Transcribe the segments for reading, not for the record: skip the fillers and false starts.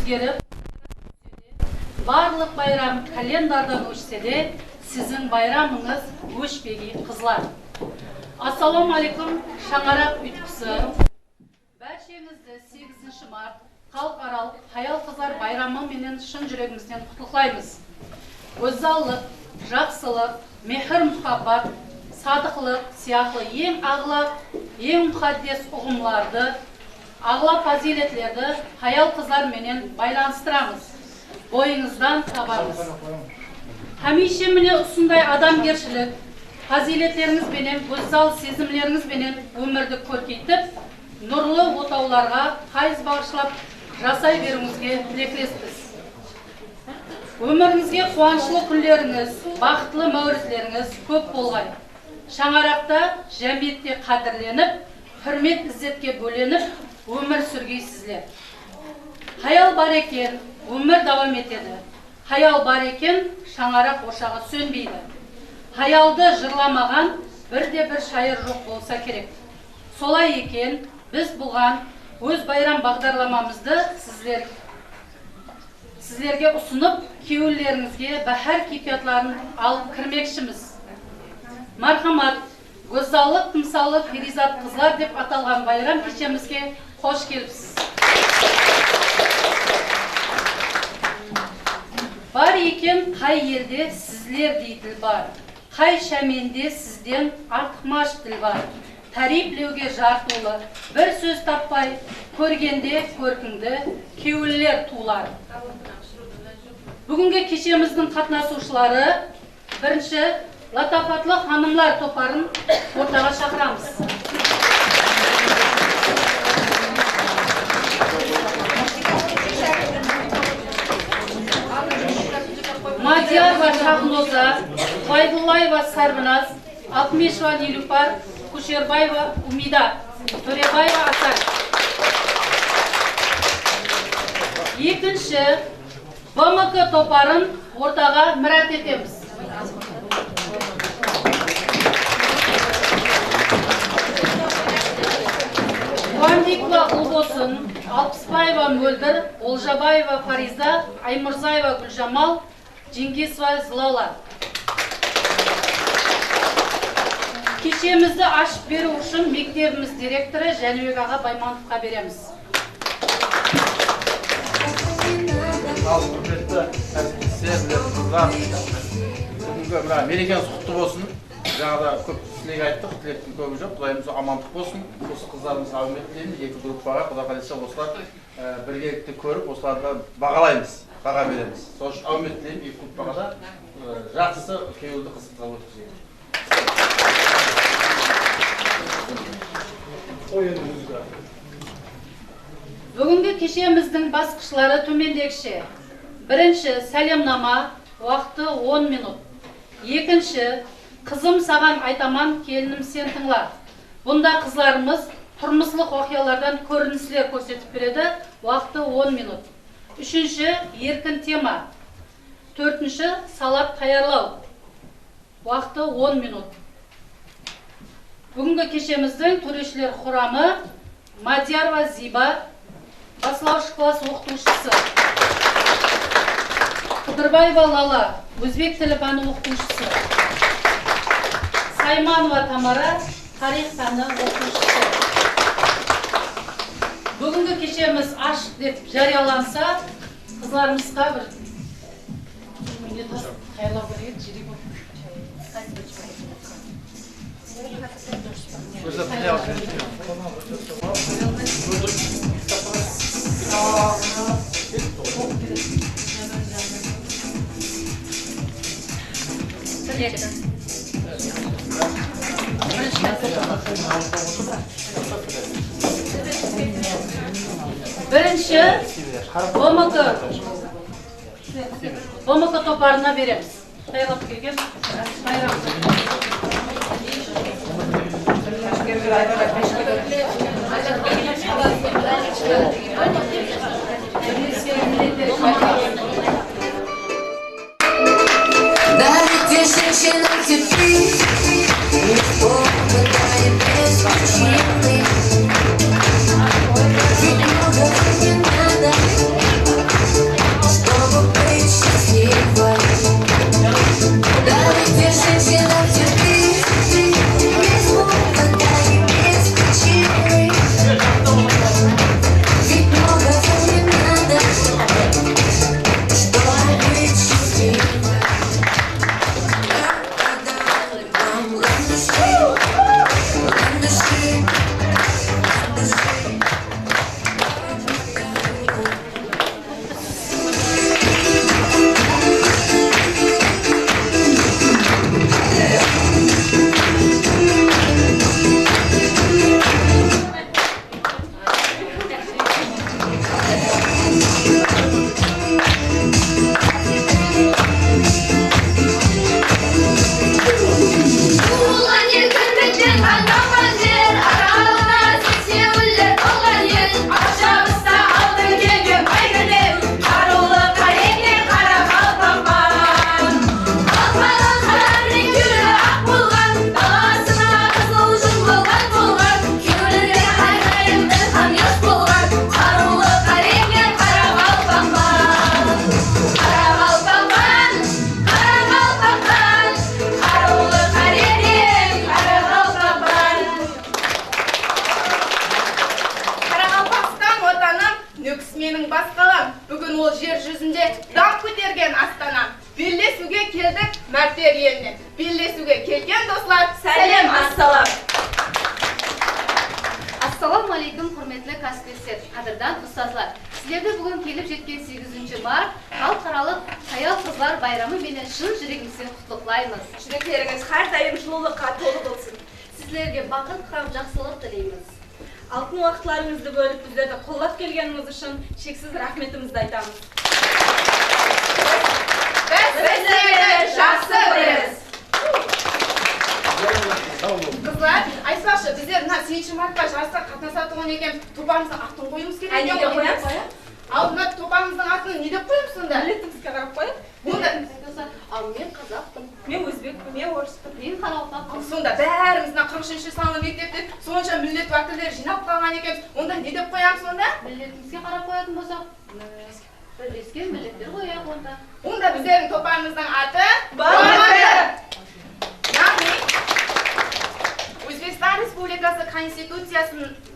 өзгеріп, барлық байрам календардан өшсе де, сіздің байрамыңыз өшпегей қызлар. Ассаламу алейкум, шаңарақ ұйытқысы. Бәршеңізді 8 март халықаралық хаял қызлар байрамы менен шын жүрегімізден құттықтаймыз. Өзаллық, жақсылық, мехір мұхаббат, садықлық сияқты ең ағлақ, ең мұқаддес ұғымларды, ағла фазилетлерді хаял қызлар менен байланыстырамыз. Бойыңыздан табамыз. Хамише міне ұсындай адамгершілік, фазилеттеріңіз бенен, өзал сезімлеріңіз бенен өмірді көркейтіп, нұрлы отауларға қайыз бағышлап жасай беруіңізге тілектеспіз. Өміріңізге қуанышлы күндеріңіз, бақытлы мәуірізлеріңіз көп болғай. Шаңарақта жәмиетте қадірленіп, хүрмет іззетке бөленіп, өмір сүргейсізлер. Хаял бар екен, өмір давам етеді. Хаял бар екен, шаңарақ ошағы сөнбейді. Хаялды жырламаған бірде-бір шайыр жоқ болса керек. Солай екен, біз бұған өз байрам бағдарламамызды сіздерге ұсынып, кеуілеріңізге бәхәр кипиятларын алып кірмекшіміз. Мархамат, көззалық, тымсалы, перизат қызлар деп аталған байрам кешемізге қош келіпсіз. Бар екен қай елде сізлер дейтіл бар, қай шәменде сізден артықмаш тіл бар. Тәриплеуге жартулы, бір сөз таппай, көргенде көркіңді кеуілер тулар. Бүгінгі кешеміздің қатынасушылары бірінші латафатлы ханымлар топарын ортаға шақырамыз. Мадиярова Шахноза, Байдуллаева Сарбиназ, Алтмешева Нилюфар, Кушербаева Умида, Төребаева Асар. Екінші БМК топарын ортаға мұрат етеміз. Қуандикова Ұлбосын, Алпысбаева Мөлдір, Олжабаева Фариза, Аймұрзаева Гүлжамал, Жеңгесова Злала. Кешемізді ашып беру үшін мектебіміз директоры Жәнібек аға Баймановқа береміз. Ал құрметті әріптестер, қыздар, бүгінгі мерекеңіз құтты болсын. Жаңада көп тілек айттық, тілектің көбі жоқ. Құдайымыз амандық болсын. Осы қыздарымыз аумет тілейміз. Екі группаға Құда қаласа осылар біргелікті көріп, осыларды бағалаймыз, баға береміз. Сол үшін аумет тілейміз. Екі группаға да жақсы кеуілді қызыққа өткізейік. Бүгінгі кешеміздің басқышлары төмендегіше. Бірінші сәлемнама, уақыты 10 минут. Екінші, қызым саған айтаман, келінім сен тыңла. Бұнда қызларымыз тұрмыслық оқиғалардан көріністер көрсетіп береді, уақыты 10 минут. Үшінші, еркін тема. Төртінші, салат таярлау, уақыты 10 минут. Бүгінгі кешеміздің төрешілер құрамы Мадиярова Зиба, басылаушы класс оқытушысы. Қыдырбаева Лала, өзбек тілі пәні оқытушысы. Сайманова Тамара, тарих пәні оқытушысы. Бүгінгі кешеміз ашық деп жарияланса, қызларымызға бір қайырлау керек, жерек бірінші БМК топарына береміз. Қайырлап келген Latvia elinden birleşuge kelgen dostlar, selam assalam. Assalomu alaykum hurmatli kasbiylar, qadrdon ustozlar. Sizlarga bugun kelib jetgan 8 mart xalqaro ayol qizlar bayrami bilan chin yuragimizdan qutluklaymiz. Yuraklaringiz har doim shuluqqa to'la bo'lsin. Sizlarga baxt ham yaxshilik tilaymiz. Altın vaqtlaringizni bo'lib bizlarga qo'llab kelganingiz uchun cheksiz rahmatimizni aytamiz. Biz sizlarni yaxshi ko'ramiz. Kızlar, aytmoqchi, bizlar 8 martda jarasqa qatnashadigan ekan, to'pamizning atini qo'yimiz kerak. Nega qo'yamiz? Aldına to'pamizning atini ne deb qo'yamiz unda? Milletimizga qarab qo'yib. Bunda Men qozoqman. men o'zbekman, men o'risman. Men xalqman. Sonda barimizdan 40-sonli maktabda soncha millat vakillari jinob qolgan ekan, unda ne deb qo'yamiz unda? Milletimizga qarab qo'yadigan bo'lsak, birlashgan millatlar qo'yamiz unda. Unda bizning to'pamizning ati bo'ladi. Ya'ni O'zbekiston Respublikasi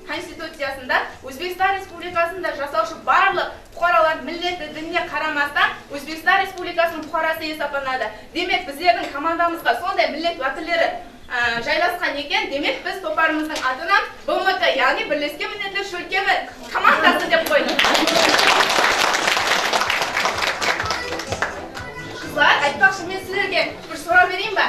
Konstitutsiyasida O'zbekiston Respublikasida yashovchi barliq fuqarolar millati dinga qaramasdan O'zbekiston Respublikasining fuqarosi hisoblanadi. Demak, bizning komandamizga sonday millat vakillari joylashgan ekan, demak biz to'parimizning atini BMT, ya'ni Birlashgan Millatlar Sho'lkami komandasi deb qo'ydik. Qizlar, aytmoqchi, men sizlarga bir so'rov beraymi?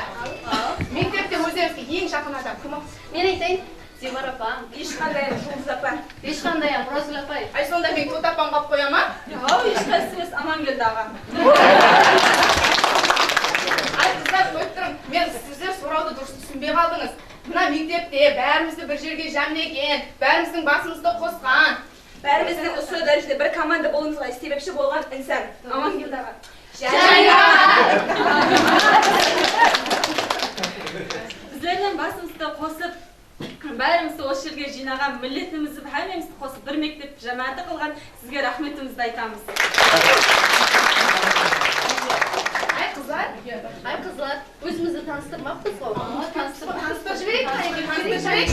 Maktabda o'zingizga eng yaqin odam kim? Men aytayin, Sevara opam. Hech qanday Shumuz opa. Hech qanday ham Rosul opay. Ay sonda men to'tapam qolib qo'yaman. Yo'q, hech qaysiz Amangul dag'am. Ay qizlar, qo'yib turing. Men sizlar so'rovni durust tushunmay qoldingiz. Buna maktabda barimizni bir yerga jamlagan, barimizning basimizni qo'sgan, barimizning usul darajada bir komanda bo'lishimizga sebepchi bo'lgan inson Amangul dag'am. Bizlerden basımızda qo'sib, barimizni o'sha yerga jinagan millatimizni hammamizni qo'sib bir maktab jamoati qilgan sizga rahmatimizni aytamiz. Ay qizlar, O'zimizni tanishtirmoqmiz-ku. tanishtirib tanishtirib.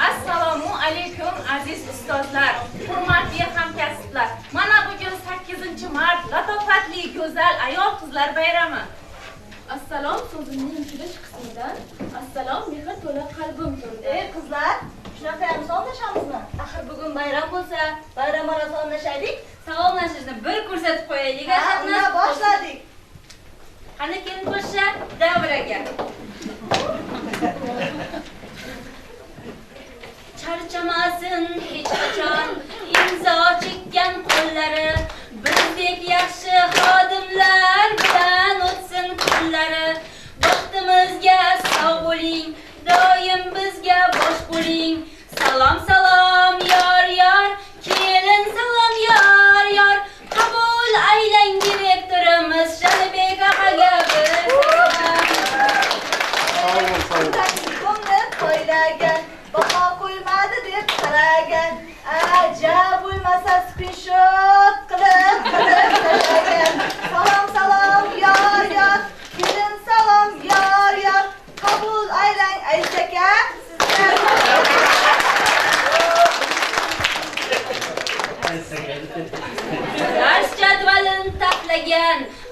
Assalomu alaykum aziz ustozlar, hurmatli hamkasblar. Mana bugun 8 mart latofatli go'zal ayol qizlar bayrami. Assalom so'zimning kirish qismidan. Assalom mehr to'la qalbim turdi. Qizlar, shunaqa ham salomlashamizmi? Axir bugun bayram bo'lsa, bayram arafasida salomlashaylik. Salomlashishni bir ko'rsatib qo'yaylik. Unda boshladik. Qani kelin qo'shsa davraga. Charchamasin hech qachon imzo chekkan qo'llari, bizdek yaxshi xodimlar bilan o'tsin kunlari. Vaqtimizga sog' bo'ling, doim bizga bosh bo'ling. Salom salom yor yor, kelin salom yor yor. Qabul aylang direktorimiz Shalibek akaga biz. Ko'ngil to'ylagan, baho qo'ymadi deb qaragan. Ajab bo'lmasa screenshot qilib tashlagan. Salom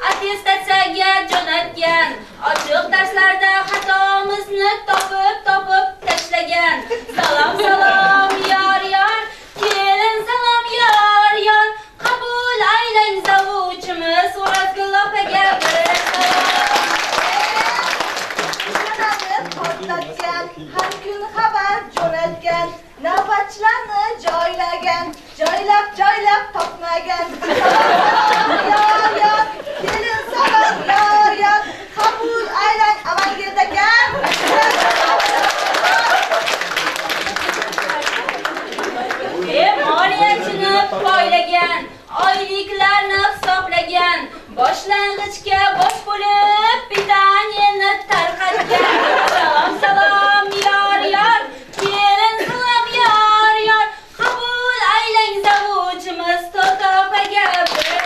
attestatsiyaga jo'natgan, ochiq darslarda xatomizni topib tashlagan. Salom salom yor yor, kelin salom yor yor, qabul aylang zavujimiz O'razgul opaga bir portlatgan, har kun xabar jo'natgan, navbatchilarni joylab topmagan. Yor yor, kelin salom yor yor, qabul aylang avangardagan. Moliyachini poylagan, oyliklarni hisoblagan, boshlang'ichga bosh bo'lib pitaniyani tarqatgan. Salom salom yor yor, kelin salom yor yor, qabul aylang zavujimiz Tota opaga bir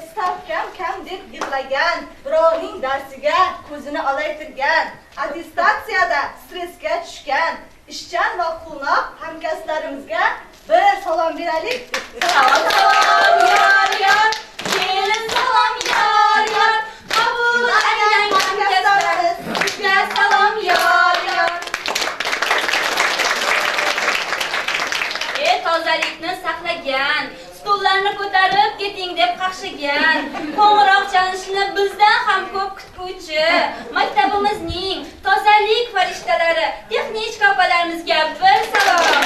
Stavkam kam deb yig'lagan, birovning darsiga ko'zini olaytirgan, attestatsiyada stressga tushgan, ishchan va quvnoq hamkasblarimizga bir salom beraylik. Salom salom yor yor, kelin salom yor yor, qabul aylang hamkasblarimiz, sizga salom yor yor. Tozalikni saqlagan, stullarni ko'tarib keting deb qaqshagan, qo'ng'iroq chalishni bizdan ham ko'p kutuvchi maktabimizning tozalik farishtalari, texnichka opalarimizga bir salom.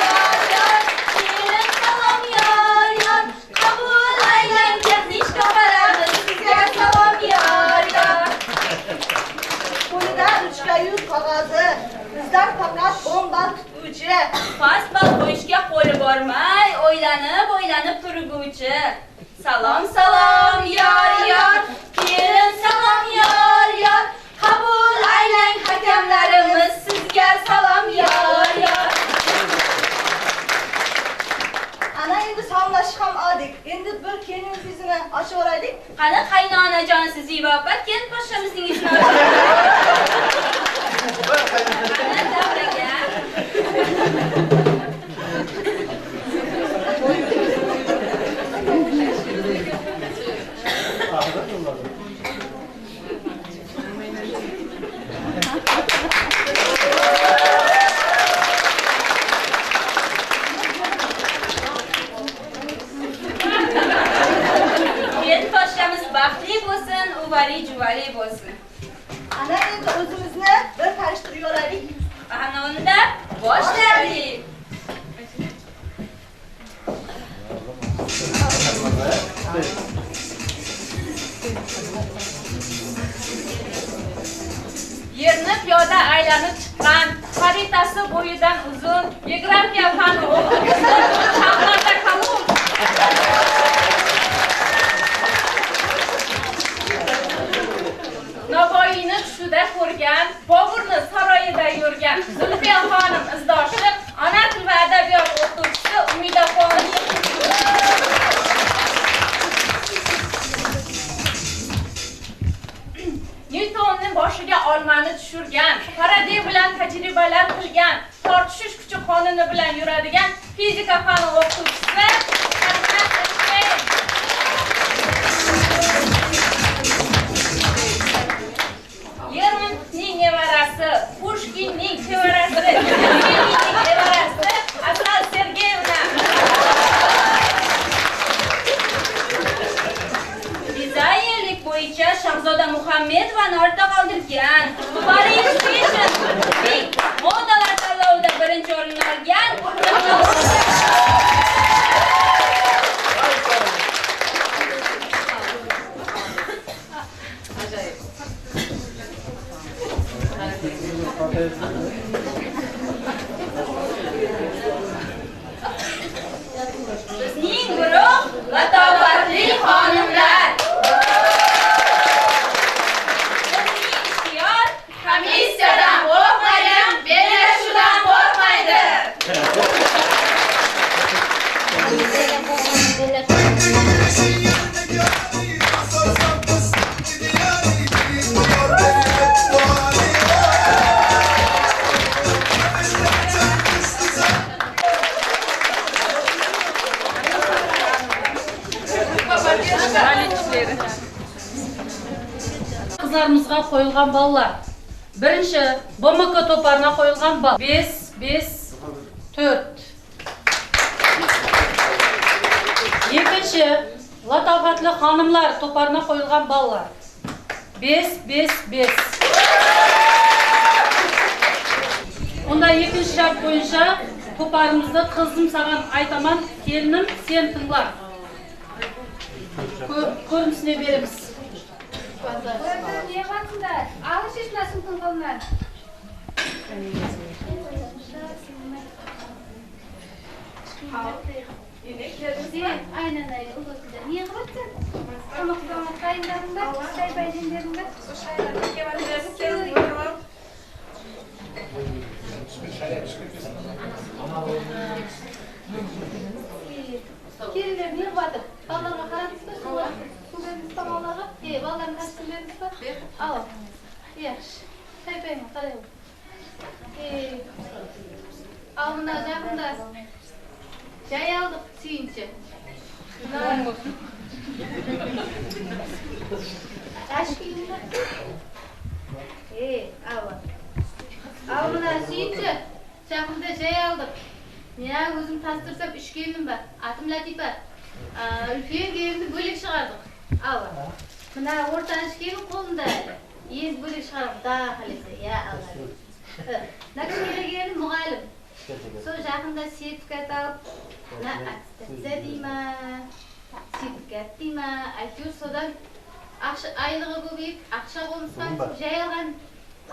Yor yor, kelin salom yor yor, qabul aylang texnichka opalarimiz, sizga salom yor yor. Qo'lida uchkayu qog'ozi, bizdan faqat bomba tutuvchi, Pasbal qo'yishga qo'li bormay, o'ylanib turguvchi. Salom salom yor yor, kelin salom yor yor, qabul aylang hakamlarimiz, sizga salom yor yor. ana endi salomlashib ham oldik. Endi bir kelin yuzini ochib o'raylik. Qani qaynonajonsiz Ziba opa, keyin boshlamizning ishini ochamiz. Qani davraga. Baxtli bo'lsin, uvali juvali bo'lsin. Ana endi o'zimizni bir tanishtirib yoraylik. Ana unda boshlaylik. Yerni piyoda aylanib chiqqan, xaritasi bo'yidan uzun, geografiya fani o'qituvchisi Shahzoda Kalum. Navoiyni tushida ko'rgan, Boburni saroyida yurgan Zulfiya xonim izdoshi, ona til va adabiyot o'qituvchisi Umidaxon. Nyutonning boshiga olmani tushirgan, Faraday bilan tajribalar qilgan, tortishish kuchi qonuni bilan yuradigan fizika fani o'qituvchisi Hikmat Ishmail. Lermontning nevarasi, Pushkinning tevarasi, Leninning nevarasi Asal Sergeyevna. Dizaynerlik bo'yicha Shahzoda Muhammedovani ortda qoldirgan, Paris Fashion Week modalar tanlovida birinchi o'rinni olgan. Bizning guruh latofatli xonimlar. Bizning ishtiyor komissiyadan qo'rqmagan, bellashuvdan qo'rqmaydi. Қызlarымызға қойылған баллар. Бірінші, БМК топарына қойылған балл. 5, 5, 4. Екінші, латафатлы ханымлар топарына қойылған баллар. 5, 5, 5. Онда екінші шарт бойынша топарымызды қызым саған айтаман, келінім сен тыңла. Көрінісіне береміз. Не қатындар? Алы шешінасың тыңғылынан. Aynen öyle. Niye kapatın? Tamam kayınlarında, çay bayramlarında. Kiriler niye kapatın? Ballarına karantısı mı? Sularınız tamamlağı. Balların kaçtırlarınız var. Al. Yaxşı. Çay bayramı, karayalım. Al bunlar, bunlar. Çay aldık, suyunca. Kaç gün var? Al bunlar suyunca. Çakımda çay aldık. Ya özüm tastırsam 3 gelinim var. Atım Latifa. Ülkeyen gelinini bölek çıkardık. Al. Buna ortanış gelin kolunda. Yez bölek çıkardık. Daha halese. Ya Allah. Nakın yere gelin muğalim. Сол жақында сертификат алып, аттестация дейма, сертификат дейма, әйтеуір содан айлығы көбейіп, ақша қолымызға жай алған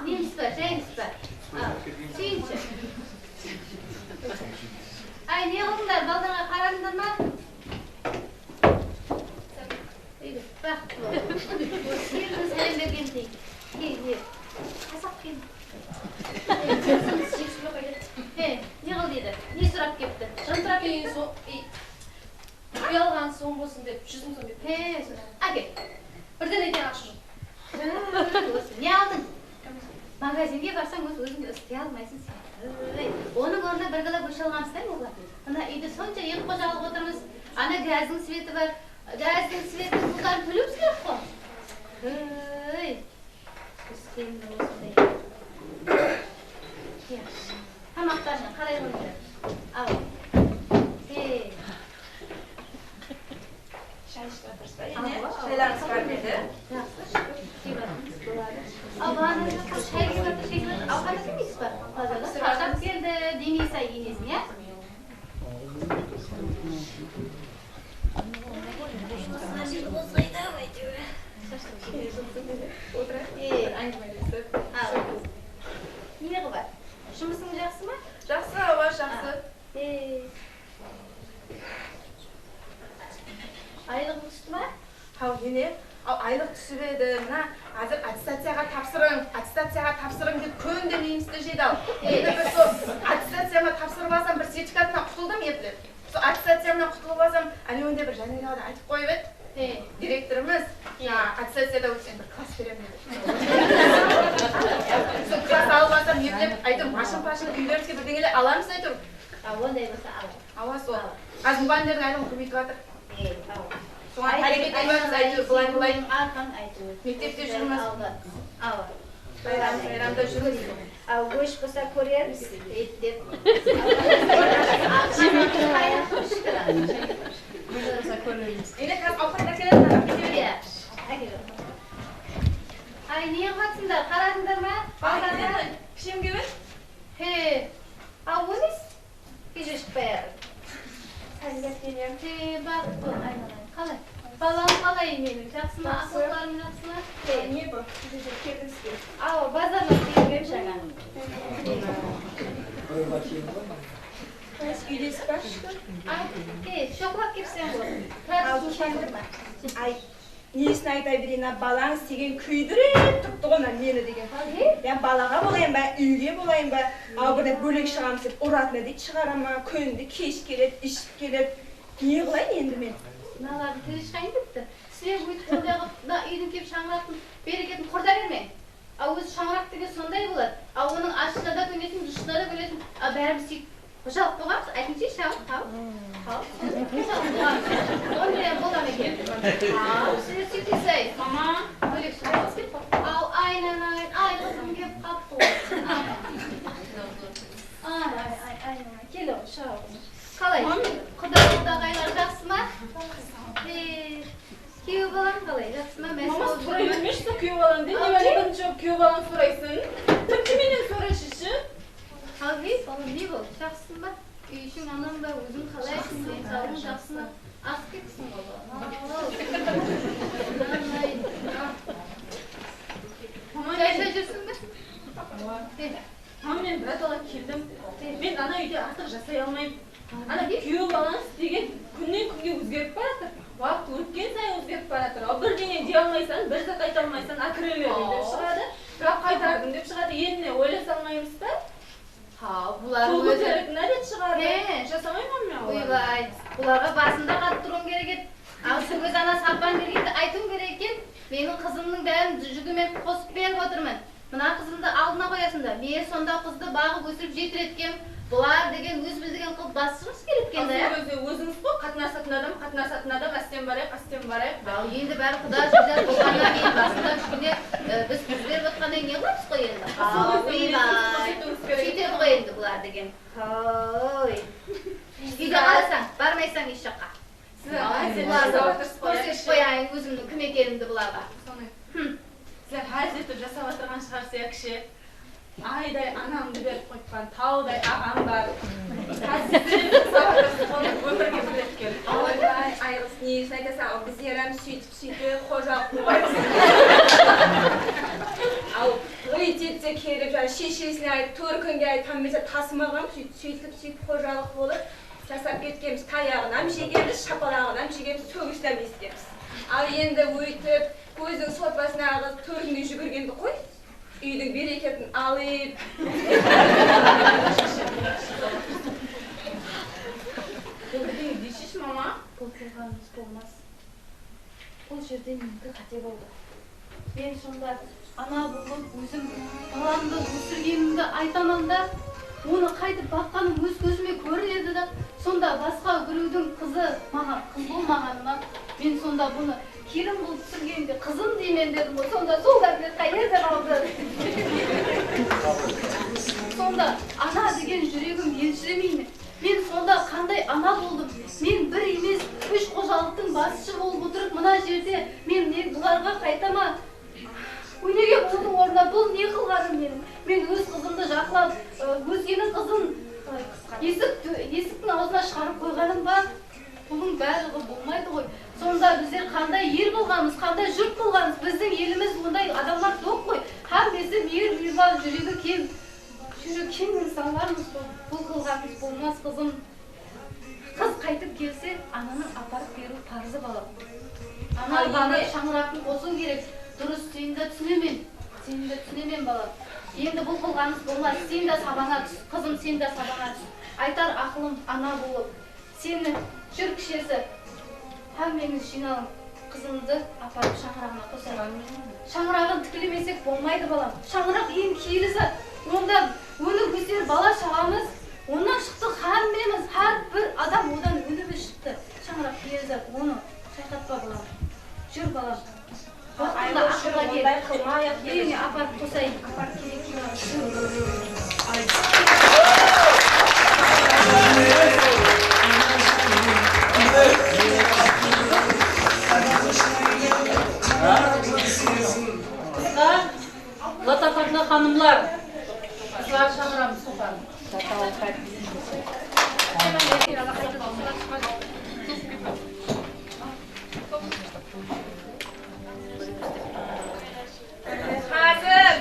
неміз бар, жайымыз бар. Сүйінші. Ай, не қылдыңдар, балдарға қарадыңдар ма? Бақыт бол. Сендіңіз сәлем берген дейін. Қасақ келін. Не қыл дейді? Не сұрап кепті? Жантырап кепті? Ұялған соң болсын деп, 100 сом деп. Әке, бірден екен ақшы жоқ. Не алдың? Магазинге барсаң өзіңді істей алмайсың сен. Оның орнына бір кіло гүш алған істер ме болады? Мына үйде сонша екі қожалық отырмыз. Ана газдың светі бар. Газдың светі бұлдарын төлеу сілер қой. Өскенді осындай. Тамақтарына қалай қойды? Ал. Шай ішіп отырсыз ба? Шайларыңыз бар ма еді? Ал бағана шай кесіп шекілді. Ал қандай демейсіз ба? Қажап келді, демей сай енесін, е? Не қылбар? Жұмысың жақсы ма? Жақсы, ауа жақсы. Айлық түсті ма? Ау, ене, айлық түсіп еді, мына азыр аттестацияға тапсырың деп көн демеймізді жеді ал. Енді бір сол аттестацияма тапсырып алсам, бір сертификатына құтылдым епті. Сол аттестацияма құтылып алсам, әне өнде бір жанелияда айтып қойып еді. Директорымыз, аттестацияда өтсен бір класс берем деді. Сол класс алып алсам, ептеп, айтым, машын-пашын үйлеріңізге бірдеңелер аламыз айтыр. Ондай болса ал. Ауа сол. Қазір мұғалімдердің айлығын көбейтіп жатыр. Соған әрекет етеміз айтыр, былай. Мектепте жүрміз. Байрамда жүрміз. Ал көш болса көрерміз. Еттеп. Ене қазір ауқат әкеледі. Ай, не қылатсыңдар? Қарадыңдар ма? Балдарына кішем кебет. Ал өнес? Кеше шықпай ады. Сәлдеп келем. Бақыт бол, айналайын. Қалай? Балам қалай менің? Жақсы ма? Ақылдарым жақсы ма? Не бұл? Сізде келдіңіз бе? Ау, базардан келгем жаңа. Үйлесі бар? Шоқлап кепсен ғой. Ал келдім. Ай, несін айта берейін, балаң істеген күйдіріп тұрды ғой мені деген. Мен балаға болайын ба, үйге болайын ба, ал бірде бөлек шығамыз деп ұратына дейді шығарама, күнді кеш келеді, ішіп келеді. Не қылайын енді мен? Мыналардың тілі шығайын депті. Сілер өйтіп ондай қып, үйдің кеп шаңырақтың берекетін құрда бермең. Ал өзі шаңырақ деген сондай болады. Ал оның ашына да көнесің, дұшына да көнесің. Бәріміз сөйтіп Қожалық болғанбыз, айтыңызшы, шауып, Оны мен болам екен. Сіз сөйтесіз. Мама. Бөлек шығарыңыз. Ау, айналайын, ай қызым кеп қапты ғой. Ай, келі ғой, шауып. Қалай? Құдағайлар жақсы ма? Күйеу балам қалай? Жақсы ма? Мама, сұрай бермешсің күйеу балам деп. Неге бірінші күйеу балам сұрайсың? Тіпті менен сұрайшышы. Қалғи, балам не бол? Жақсысың ба? Үй ішің анам ба? Өзің қалайсың? Денсаулығың жақсы ма? Асып кетсің ғой балам. Жайша жүрсің бе? Мама, мен біратала келдім. Мен ана үйде артық жасай алмайым. Ана күйеу балам істеген күннен күнге өзгеріп баратыр. Уақыт өткен сайын өзгеріп баратыр. Ал бірдеңе дей алмайсан, бір зат айта алмайсан, акірелерің деп шығады. Бірақ қайтардым деп шығады. Енді ойласа алмаймыз да? Бұлар Сол өзі... көтеретін әдет шығады. Жасамаймын мен олар. Ойбай, бұларға басында қатып тұруым керек еді. Ал сол көз ана сапан бергенде айтуым керек екен. Менің қызымның бәрін жүгімен қосып беріп отырмын. Мына қызымды алдына қоясыңдар. Мен сонда қызды бағып өсіріп жетіреткем. Бұлар деген өз білдіген қылып басшымыз керек екен, да? Өзіңіз қой, қатынасатын адам, астен барайық. Ал енді бәрі құда жүзер болғаннан кейін басында кішкене біз күзберіп отқандай не қыламыз қой енді? Сөйтеді ғой енді бұлар деген. Үйде қаласаң, бармайсаң еш жаққа. Көрсетіп қояйын өзімнің кім екенімді бұларға. Сіздер әзетіп жасап отырған шығарсы екші. Айдай анамды беріп қойтқан, таудай ағам бар. Қазір өмірге білеткен. Ойбай, айғыз несін айтасың, ал біз ерам сөйтіп қожалық қойбаймыз. Ал той детсе келіп, шешесіне айтып, төркінге айтып, тамбеса тасымағам, сөйтіп қожалық болып, жасап кеткеміз, таяғынан жегеміз, шапалағынан жегеміз, сөгістен естеміз. Ал енді өйтіп, көздің сотбасына ағыз, төркінге жүгіргенді қой. Үйдің берекетін алып. Бірдеңе дейсіз, мама? Бұл қылғанымыз болмас. Бұл жерде менікі қате болды. Мен сонда ана болып өзім баламды өсіргенімді айтамын да, оны қайтып баққаным өз көзіме көрінеді да, сонда басқа біреудің қызы маған қыз болмағаныма, мен сонда бұны келін болып түсіргенде қызым деймен дедім ғой, сонда сол әділет қайда қалды? Сонда ана деген жүрегім елшіремейді. Мен сонда қандай ана болдым? Мен бір емес, 3 қожалықтың басшы болып отырып, мына жерде мен бұларға қайтама? Өнеге болдың орнына бұл не қылғаным менің? Мен өз қызымды жақлап, өзгенің қызын есіктің аузына шығарып қойғаным ба? Бұның барлығы болмайды ғой. Сонда біздер қандай ел болғанымыз, қандай жұрт болғанымыз, біздің еліміз ондай адамдар жоқ қой. Һәммесі мейір-мейірбан, жүрегі кем. Жүрегі кем инсандармыз ғой. Бұл қылғанымыз болмас, қызым. Қыз қайтып келсе, ананың апарып беру парызы балам. Ана баны шаңырағын қосу керек. Дұрыс, сені де түсінемен балам. Енді бұл қылғанымыз болмас, сен де сабаңа түс, қызым сен де сабаңа түс. Айтар ақылым ана болып. Сені жүр кішесі, һәммеңіз жиналың, қызымды апарып шаңырағына қосамын. Шаңырағын тікілемесек болмайды балам. Шаңырақ ең киелі зат. Онда өніп өсер бала шағамыз, онан шықты һәммеміз, һәр бір адам одан өніп шықты. Шаңырақ киелі зат, оны шайқатпа балам. Жүр балам. Уақытында ақылға кел. Үйіне апарып қосайын. Апарып керек. Латақатlı hanımlar, kızlar çağıramız sofam. Hazır.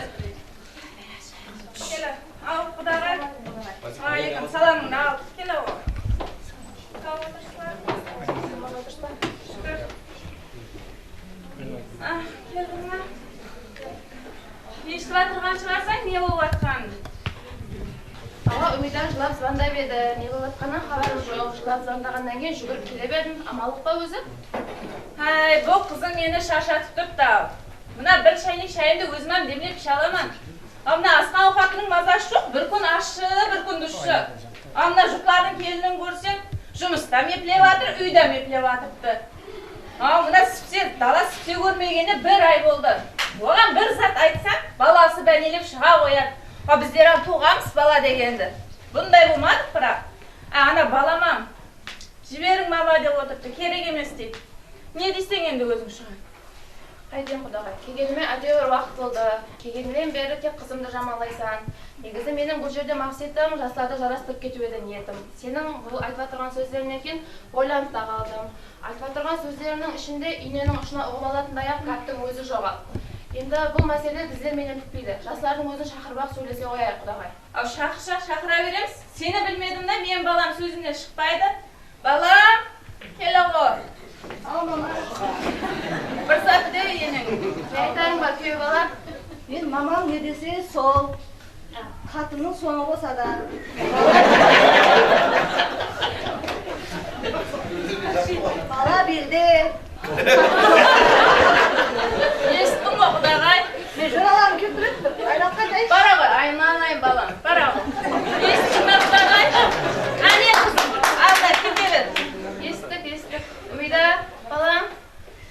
Gel al kudağa. Aleyküm selamını al. Gel al. Ешкілі тұрған шығарсаң, не болып атқанын? Ала үмидан жылап звондап еді. Не болып атқаннан хабарым жоқ. Жылап звондағаннан кейін жүгіріп келе бердім. Амалық па өзі? Бұл қызың мені шаршатып тұрыпты. Мына бір шайник шайымды өзімім демлеп іше аламын. Ал мына асқан ауқатының мазасы жоқ. Бір күн ащы, бір күн тұщы. Ана жұқлардың келінін көрсең, жұмыста меплеп атыр, үйде меплеп атыпты. Мына сіпсе, дала сіпсе көрмегені 1 ай болды. Оған бір зат айтсақ, баласы бәнелеп шыға қояды. Біздер туғамыз бала дегенді. Бұндай болмадық бірақ. Ана баламам, жіберің мама деп отырды, керек емес дейді. Не дейсің енді өзің шығай? Қайден құдағай, кегеніме әтеуір уақыт болды. Кегенімнен бері тек қызымды жамалайсан. Негізі менің бұл жерде мақсатым жастарды жарастырып кету еді ниетім. Сенің бұл айтып тұрған сөздерінен кейін ойланып та қалдым. Айтып тұрған сөздерінің ішінде иненің ұшына ұғып алатындай ақ кәптің өзі жоғал. Енді бұл мәселе біздер менен түкпейді. Жастардың өзін шақырып сөйлесе қояйық құдағай. Шақыра береміз. Сені білмедім да, мен балам сөзіне шықпайды. Балам, кел оғыр. Бір сәтте енең. Не айтарың бар күйеу бала? Мен мамам не десе сол. Қатының соңы болса да. Бала білді. Естің ғой құдағай? Мен жұраларым кеп тұрады. Айнап қандай? Бара ғой, айналайын балам, бара ғой. Естің ме құдағай? Әне қызым, алда кете бер. Естік. Үмида, балам.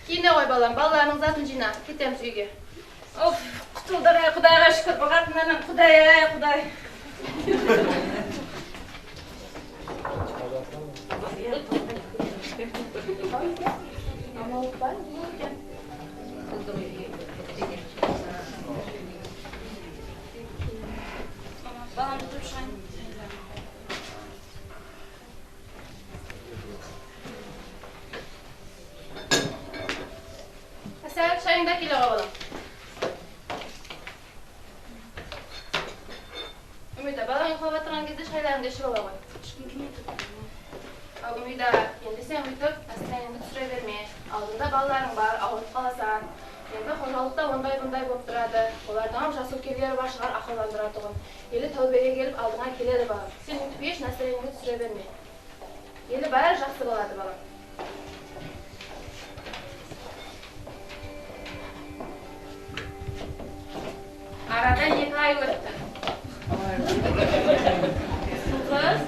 Кейіне қой балам, балаларының затын жина. Кетеміз үйге. Құтылдыр ай құдайға шүкір, бұғатынан құдай ай құдай. Балам тұтып шығайын. Әсәл, шайыңда келе ғой балам. Үмида, балаң ұйқылап отырған кезде шайларыңды ішіп ала ғой. Үмида, енді сен ұйтып, әсіреніңді түсіре берме. Алдында балаларың бар, ауырып қаласан. Енді қожалықта ондай-бұндай болып тұрады. Олардың жас өлкелері бар шығар ақылдандыра тұғын. Елі тәубеге келіп алдыңа келеді балам. Сен үйтіп еш әсіреніңді түсіре берме. Елі бәрі жақсы болады балам. Арада 2 ай өтті. Қыз,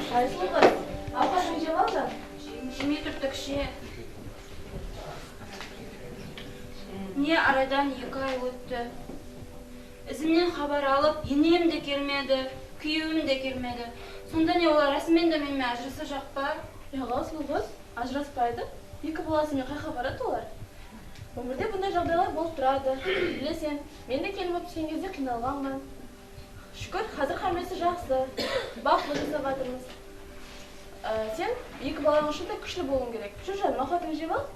қайсыл қыз? Алқашың жеп алды? Жемей тұрды кіші. Не арадан 2 ай өтті. Ізімнен хабар алып, енем де келмеді, күйеуім де келмеді. Сонда не олар расымен де менімен ажыраса жақ па? Яға сұлу қыз, ажыраспайды. Екі баласымен қай хабарат олар? Өмірде бұндай жағдайлар болып тұрады. Білесен, мен де келіп түскен кезде қиналғанмын. Шүкір, қазір қармесі жақсы. Бақылы жасап жатырмыз. Сен екі балаң үшін де күшлі болуың керек. Жүршан, мақатың жеп ал?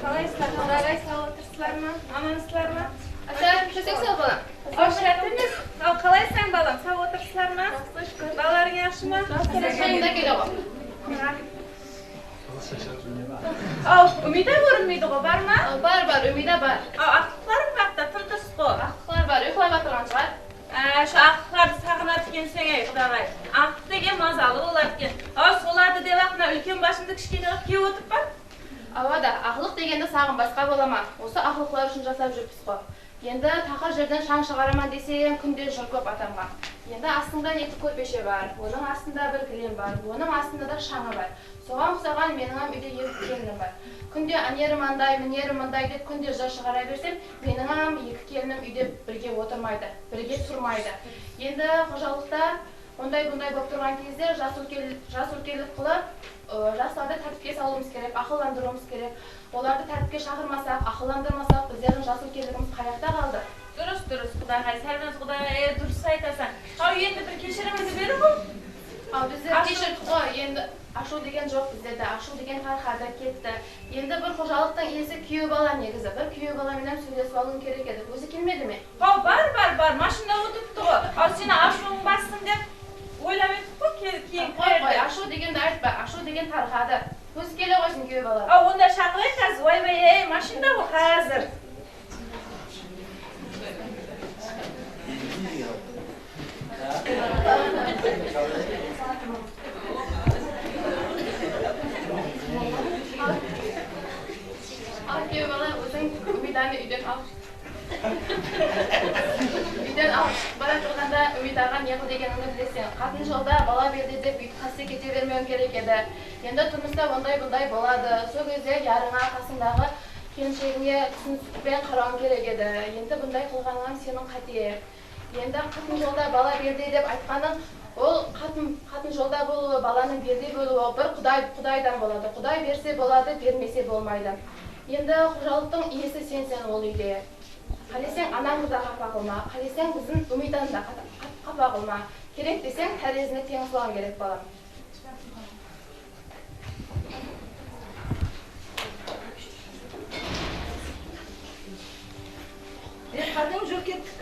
Қалайсыздар, құдағай сау отырсыздар ма? Амансыздар ма? Әсәл, төсек сал балам. Рахмет емес. Ал қалайсың балам? Сау отырсыздар ма? Балаларың жақсы ма? Шайыңда келе ғой. Ау, Үмида көрінмейді ғой, бар ма? Бар, Үмида бар. Ау, ақтықларың бақта, тым тұс қой. Аққылар бар, ұйқылап атырған шығар. Şu ақтықларды сағынат екен сеңей, құдағай. Ақтық деген мазалы олар екен. Ау, соларды деп ақына үлкен башымды кішкене қып кеу өтіп бар? Ауада, ақылық дегенді сағын басқа болама. Осы ақылықлар үшін жасап жүрпіз ғой. Енді тақыр жерден шаң шығараман десең, күнде жүр көп атанған. Енді астында 2 көрпеше бар, оның астында бір кілем бар, оның астында да шаңы бар. Соған ұқсаған менің үйде 2 келінім бар. Күнде анерім андай, мінерім мындай деп күнде жыр шығара берсем, менің 2 келінім үйде бірге отырмайды, бірге тұрмайды. Енді қожалықта ондай-бұндай болып тұрған кезде жас өлкелік қылып, жастарды тәртіпке салуымыз керек, ақылландыруымыз керек. Оларды тәртіпке шақырмасақ, ақылландырмасақ, біздердің жас өлкелігіміз қаяқта қалды. Дұрыс, құдағай, сәлеміз құдағай, дұрыс айтасың. Ау, енді бір кешірімізді беру ғой? Ал біздер кешірдік қой, енді ашу деген жоқ біздерде, ашу деген тарқады, кетті. Енді бір қожалықтың иесі күйеу бала негізі, бір күйеу баламен сөйлесіп алуың керек еді. Өзі келмеді ме? Ау, бар, машина отырыпты ғой. Ау, сені ашуың бассын деп ойлап едік қой, кейін Қой, ашу дегенді айтпа, ашу деген тарқады. Өзі келе қойсын күйеу бала. Ау, онда шақырайық қазір, ойбай, машина ғой қазір. Үмитаны үйден алып бара тұрғанда Үмит аға не қыл дегеніңді білесің. Қатын жолда бала берді деп бүйтіп қасты кете бермеуің керек еді. Енді тұрмыста ондай-бұндай болады. Сол кезде ярыңа қасыңдағы келіншегіңе түсіністікпен қарауың керек еді. Енді бұндай қылғаныңа сенің қате. Енді қатын жолда бала берді деп айтқаның, ол қатын жолда болуы, баланың берде болуы бір құдайдан болады. Құдай берсе болады, бермесе болмайды. Енді қожалықтың иесі сенсен ол үйде. Қалесең анаңды да қапа қылма, қалесең біздің Үмитаны да қапа қылма. Керек десең тәрезіне тең сұлған керек балам. Қатын жоқ кеттік.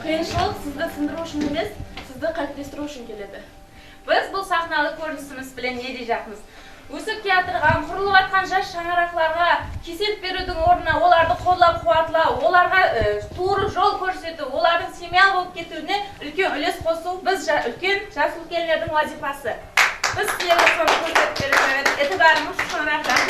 Қиыншылық сізді сындыру үшін емес, сізді қалыптастыру үшін келеді. Біз бұл сахналық көрінісіміз білен не дей жақпыз. Өсіп театрға, құрылып атқан жас шаңырақларға кесет берудің орнына оларды қолдап қуатла, оларға туыры жол көрсету, олардың семьял болып кетуіне үлкен үлес қосу біз үлкен жас үлкендердің вазифасы. Біз сіздерге соны көрсетіп береміз. Етібарымыз шаңырақтан.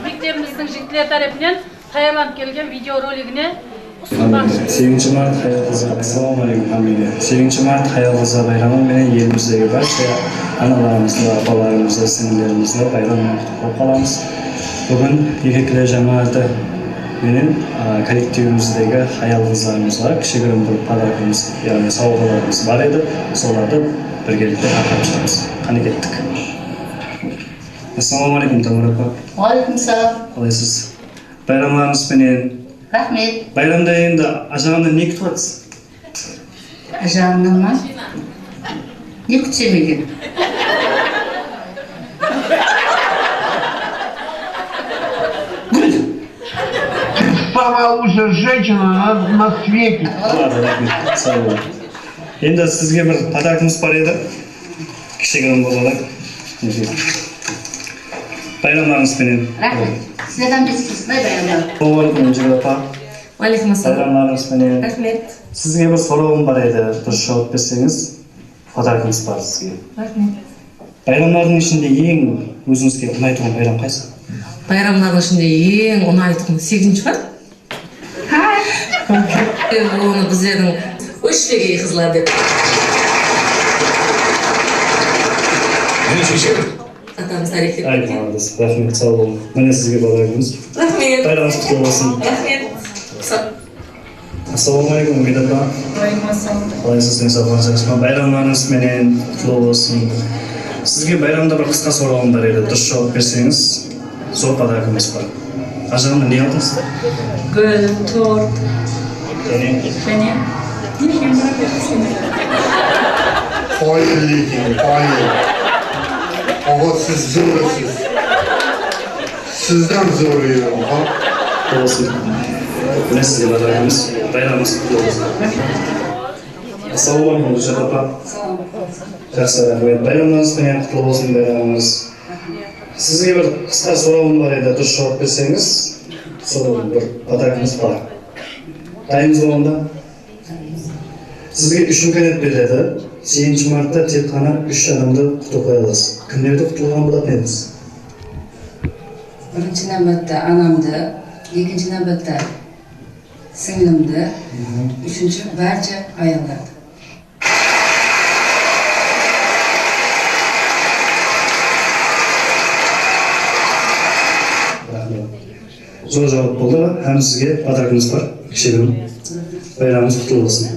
Мектебіміздің жігіттер тарапынан таярланып келген видеоролигіне ұсынбақшымыз. 8 март Хайалқызы, ассаламу алейкум хамиге. 8 март Хайалқызы байрамы менен еліміздегі барша аналарымызды, апаларымызды, сіңлілерімізді байраммен құттықтап қаламыз. Бүгін ерекілі жаңарды менен коллективіміздегі Хайалқыздарымызға кішігірім бір подаркымыз, яғни сауалдарымыз бар еді. Соларды біргелікте тақап шығамыз. Қане кеттік. Ассаламу алейкум, Тамара апа. Уалейкум салам. Қалайсыз? Байрамlarınızменен. Рахмет. Байрамда енді ажағанда не күтіп жатсыз? Ажағымнан ма? Не күтсем екен? Самая лучшая женщина на свете. Ладно, рахмет. Сау болыңыз. Енді сізге бір подаркымыз бар еді. Кішігірім болса. Байрамlarınızменен. Рахмет. Сізден бесіз қандай байрамдар? Ассалаумағалейкум Жігіт апа. Уалейкум ассалам. Байрамlarınızменен. Рахмет. Сізге бір сұрауым бар еді. Дұрыс жауап берсеңіз, подаркымыз бар сізге. Рахмет. Байрамлардың ішінде ең өзіңізге ұнайтын байрам қайсы? Байрамлардың ішінде ең ұнайтын 8-ші бар? Оны біздердің өшпегей қызлар деп. Атамыз тарихи. Молодец. Рахмет, сау болыңыз. Міне сізге подаркымыз. Рахмет. Байрамыңыз құтты болсын. Рахмет. Ассалаумағалейкум Үмит апа. Уалейкум ассалам. Қалайсыз, денсаулығыңыз жақсы ма? Байрамlarınızменен құтты болсын. Сізге байрамда бір қысқа сұрауым бар еді. Дұрыс жауап берсеңіз, зор подаркымыз бар. Ажағында не алдыңыз? Гүл, торт. Және? Hayır. Ama siz zırhsız. Sizden zırhlıyorum ha. Olsun. Mine sizге подаркымыз. Байрамыңыз құтты болсын. Ассалаумағалейкум Гүлшат апа. Жақсы, рахмет. Байрамыңызбен құтты болсын байрамыңыз. Сізге бір қысқа сұрауым бар еді. Дұрыс жауап берсеңіз, сол бір подаркымыз бар. Дайынсыз болғанда? Сізге 3 имканият беріледі. 8 мартта тек қана 3 адамды құттықтап қоя аласыз. Кімдерді құттықтаған болатын едіңіз? Бірінші нәмбетті анамды, екінші нәмбетті сіңлімді, үшінші барша аялдарды. Зор жауап болды. Һәм сізге подаркымыз бар. Кішігірім. Байрамыңыз құтты болсын.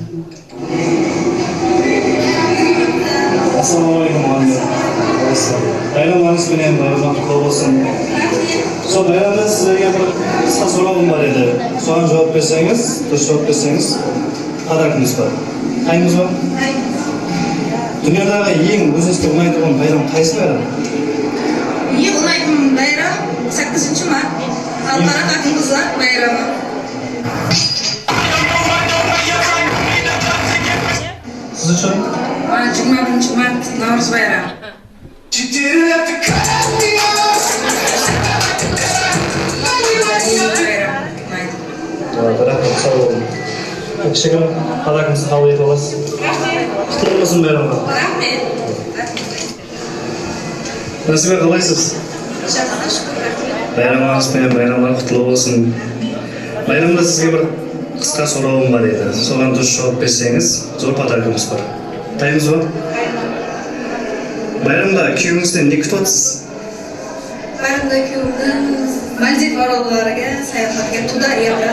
Ассалаумағалейкум мұғалім. Байрамыңызбен байрамыңыз құтты болсын. Сол байрамда сізге бір қысқа сұрауым бар еді. Соған жауап берсеңіз, дұрыс жауап берсеңіз, подаркымыз бар. Қайыңыз бар? Дүниядағы ең өзіңізге ұнайтын байрам қайсы байрам? Ең ұнайтын байрам 8 март. Халықаралық қатын қыздар байрамы. 21 mart Navruz bayramı. Rahmat, sağ olun. Kішігім подаркыңызды қабыл етіп аласыз. Құтты болсын байрамға. Рахмет. Насибе, қалайсыз? Байрамыңызбен байрамға құтты болсын. Байрамда сізге бір қысқа сұрауым бар еді. Соған дұрыс жауап берсеңіз, зор подаркымыз бар. Дайынсыз ба? Байрамда күйеуіңізден не күтіп отырсыз? Bayramda kuyovimiz Maldiv orollariga sayohatga tuda erdi.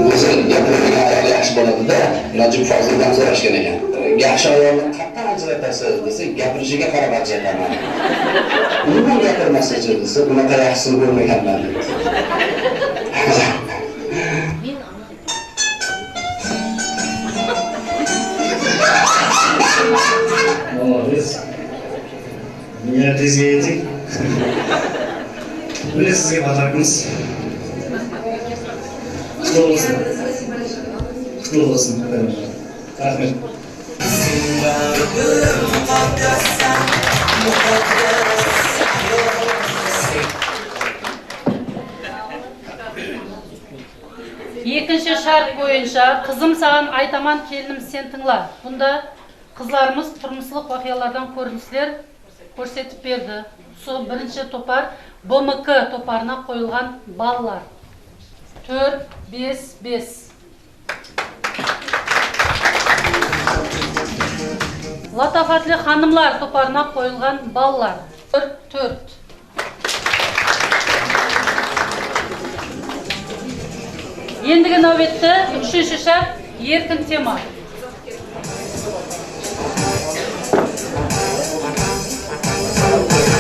O'zi gapirgan yaxshi bo'ladi-da, Najib Fozildan so'rashgan ekan. Yaxshi ayolni qatdan ajratasiz desa, gapirishiga qarab ajrataman. Umuman gapirmasa-chi desa, bunaqa yaxshisini ko'rmaganman dedi. Молодец. Меня тезге Міне сізге подаркымыз. Құтты болсын. Құтты болсын. Рахмет. Екінші шарт бойынша қызым саған айтаман келінім сен тыңла. Бұнда қызларымыз тұрмыстық вақиялардан көріністер көрсетіп берді. Сол бірінші топар БМК топарына қойылған баллар. 4, 5, 5. Латафатлы ханымлар топарына қойылған баллар. 4, 4. Ендігі нәубетті үшінші шарт еркін тема. Thank you.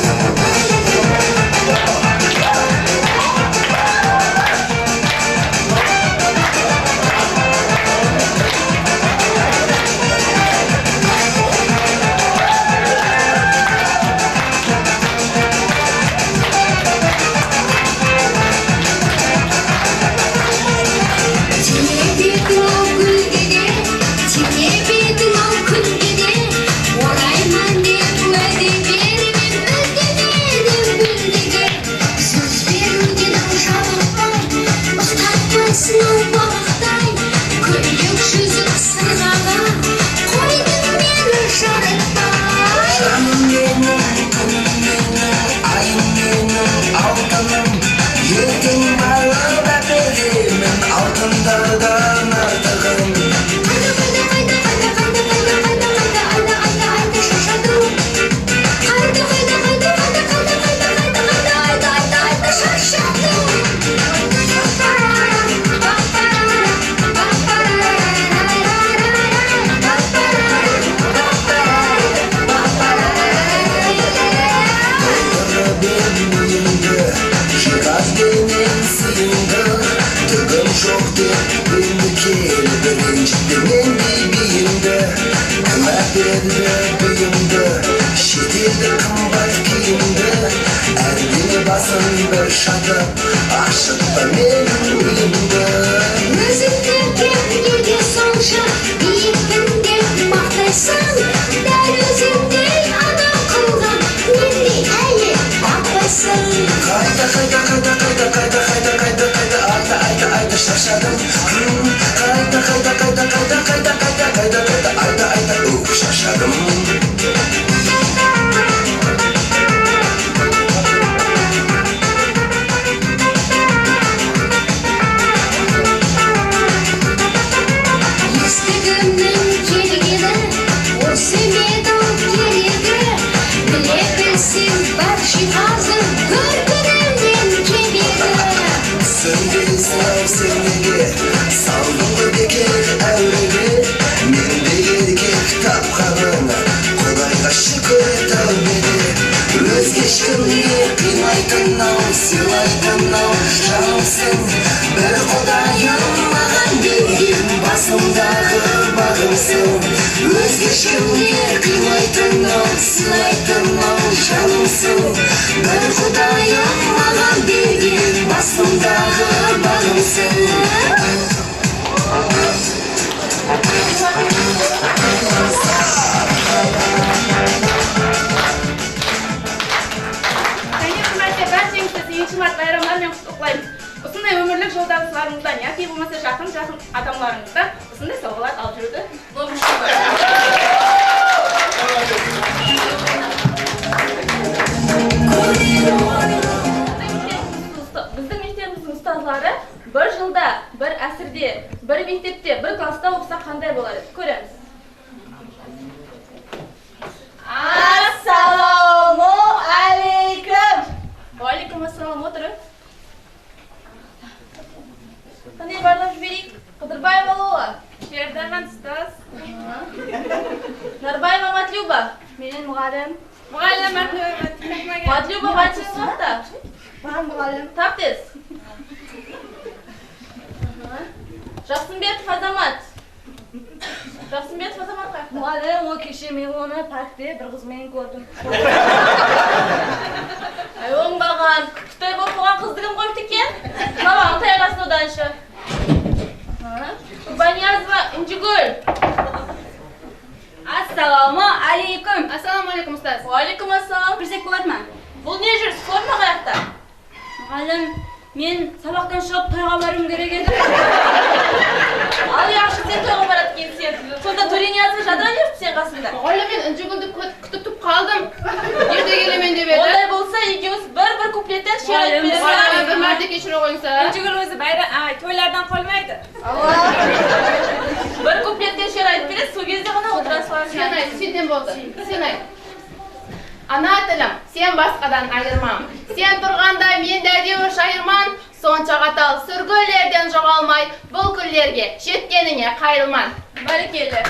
Mart bayramlariмен құттықтаймыз. Осындай өмірлік жолдасыларыңыздан яки болмаса жақын адамларыңыздан осындай сауалар алып жүруді. Біздің мектебіміздің ұстазлары бір жылда, бір әсірде, бір мектепте, бір класста оқыса қандай болады? Көреміз. Ассаламу алейкум. Уалейкум ассалам, отырып. Қандай барлап жіберейік? Қыдырбаева Лола. Жердаман ұстаз. Нарбаева Матлюба. Менен мұғалім. Мұғалім Матлюба қаншы сыныпта? Мен мұғалім. Таптес. Жақсынбетов Азамат. Жақсынбетов Азамат қайықта? Мұғалім, о кеше мен оны паркте бір қызмен көрдім. Ай, оңбаған, күкітай болып оған қыздығым қойып текен. Сабағын тайғасын оданшы. Баниязова Инжигүл. Ассаламу алейкум. Ассаламу алейкум, ұстаз. Уалейкум ассалам. Кірсек болады ма? Бұл не жүр? Форма қаяқта? Мұғалім, мен сабақтан шығып тойға баруым керек еді. Ал яқшы сен тойға барады кейін сен. Сонда Туринязова жадыра жүрді сен қасында. Мұғалім, мен Инжигүлді күтіп қалдым. Ерте келемен деп еді. Ондай болса екеуміз бір куплеттен шер айтып береміз. Бір мәрте кешіре қойыңса. Инжигүл өзі тойлардан қалмайды. Бір куплеттен шер айтып береді, сол кезде ғана отырасылар. Сен айт, сенден болды. Сен айт. Ана тілім, сен басқадан айырмам. Сен тұрғанда мен дәдеуі шайырман. Сонша қатал сүргілерден жоғалмай, бұл күллерге жеткеніңе қайрылман. Бәрекелі.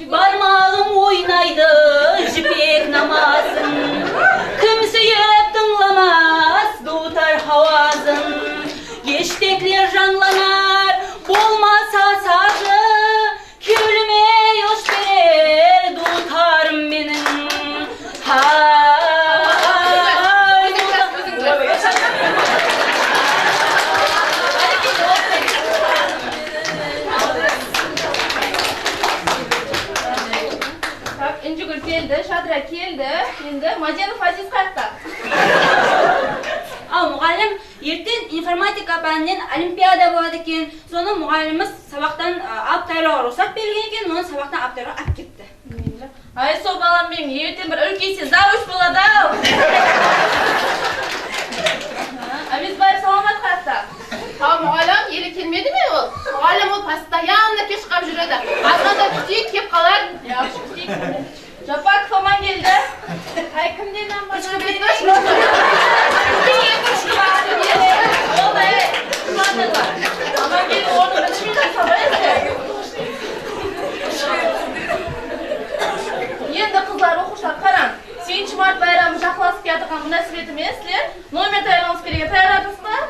Бармағым ойнайды жібек намазын, кім сүйіп тыңламас дутар хауазын. Ештеклер жанланар, болмаса сазы, кеуліме yoş берер дутарым менің. Инжигүл келді, Шадыра келді. Енді Маденов Азиз қайықта. Ал мұғалім, ертең информатика пәнінен олимпиада болады екен. Соны мұғаліміз сабақтан алып тайлауға рұқсат берген екен, оны сабақтан алып тайлауға алып кетті. Ай, сол балам менің ертең бір үлкейсе завуч болады ау. Әмесбаев саламат қайықта. Ал мұғалім, елі келмеді ме ол? Мұғалім ол постоянно кеш қап жүреді. Азғанда күтейік, кеп қалар. Яқшы күтейік. Жапаков Аман келді. Ай, кімден аман Күшкібетті Аман келді, оны білмейді сабайызды. Енді қызлар, оқушылар, қараң. 8 март байрамы жақласып келдіған мұнасібетімесілер. Номер тайғаныз кереге тайрадыңыздар?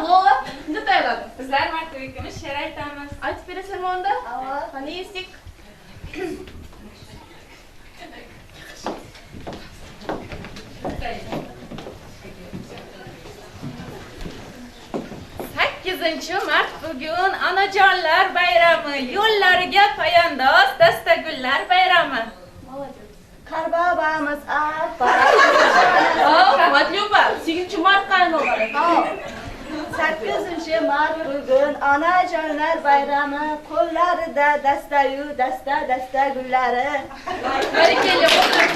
Лола, не тайрадыңыз? Біздер март өйкіміз шер айтамыз. Айтып бересілер ме онда? Қане естік? Mart bugün anajonlar bayrami, yo'llariga poyandoz dastagullar bayrami. Karbabamız Matlюба, 8 Mart qaynolar. 8 Mart bugün anajonlar bayrami, qo'llarida dastayu dasta gullari. Barakalla, o'tir.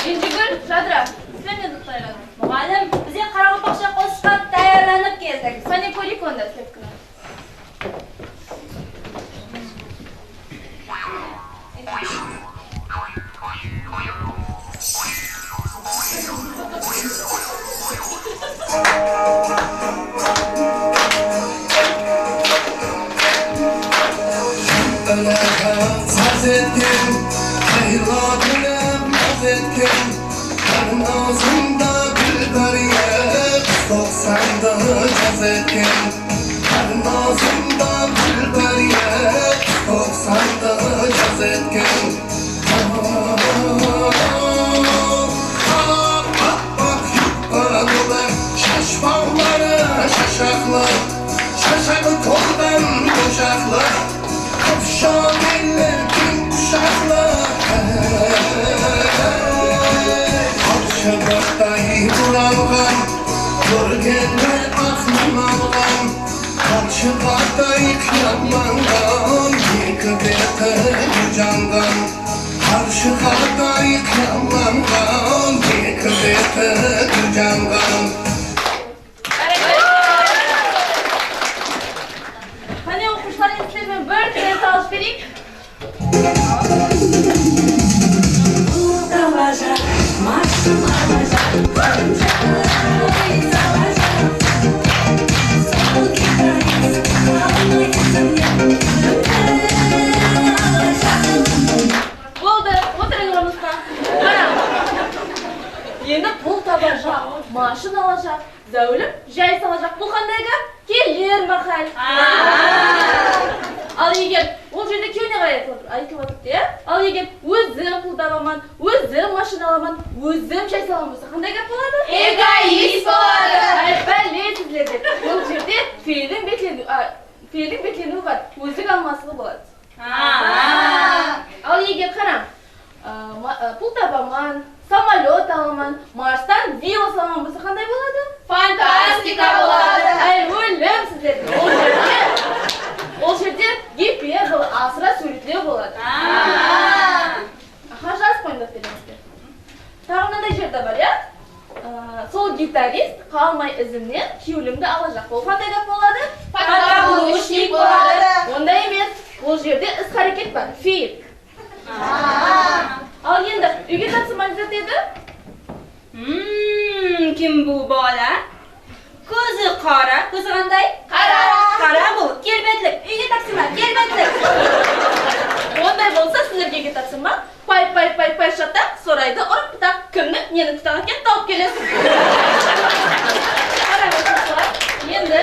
Injigul, Shadra, sizlar ne tayyorladingiz? Muallim, bizga Qoraqalpoqcha qo'shiqqa tayyorlanib keldik. Qani ko'rik onda sizlar. Şaşaklı koldan kuşaklar, kuşak eller kim kuşaklar. Yürgende aklım algan Karşılarda yıklanmandan Yıkıp yeter candan Karşılarda yıklanmandan Yıkıp yeter candan Hani okuşlar istedim böyle bir sağlık vereyim. Bo'ldi, o'tiring o'rningizga. Qarang. Endi pul topajaq, mashina olajaq, zavlim jay solajaq. Bu qanday gap? Kelir mahal. Al yigit, o yerda kuyovni aytyapti, al yigit, o'zim pul topaman, o'zim mashina olaman, o'zim jay solaman bo'lsa qanday gap bo'ladi? Egoist bo'ladi. Balli sizlarda. Bu yerda fe'ling beklanishi bor. O'ziga olmaslik bo'ladi. Al yigit, qarang. Pul topaman, samolyot olaman, Marsdan villa solaman bo'lsa qanday bo'ladi? Fantastika bo'ladi. Ay, o'lim sizlarda. O yerda giper bo'ladi, asra suratlar bo'ladi. Hajaz qo'yinglar teringizga. Tag'in nima yerda bor, ya? Sol gitarist qolmay izimni kuyovimda olajaq. Bu qanday gap bo'ladi? Подпоручник bo'ladi. Unday emas. Bu yerda is harakat bor, fe'l. Al endi uyga taqsimlanib dedi. Kim bu bola? Ko'zi qora, ko'zi qanday? Qara. Qara bu, kelbetlik. Uyga taqsimlan, kelbetlik. Unday bo'lsa sizlarga uyga taqsimlan. Pay shata so'raydi, urib bitar. Kimni, neni tutaqan topib kelasiz. Qarang, endi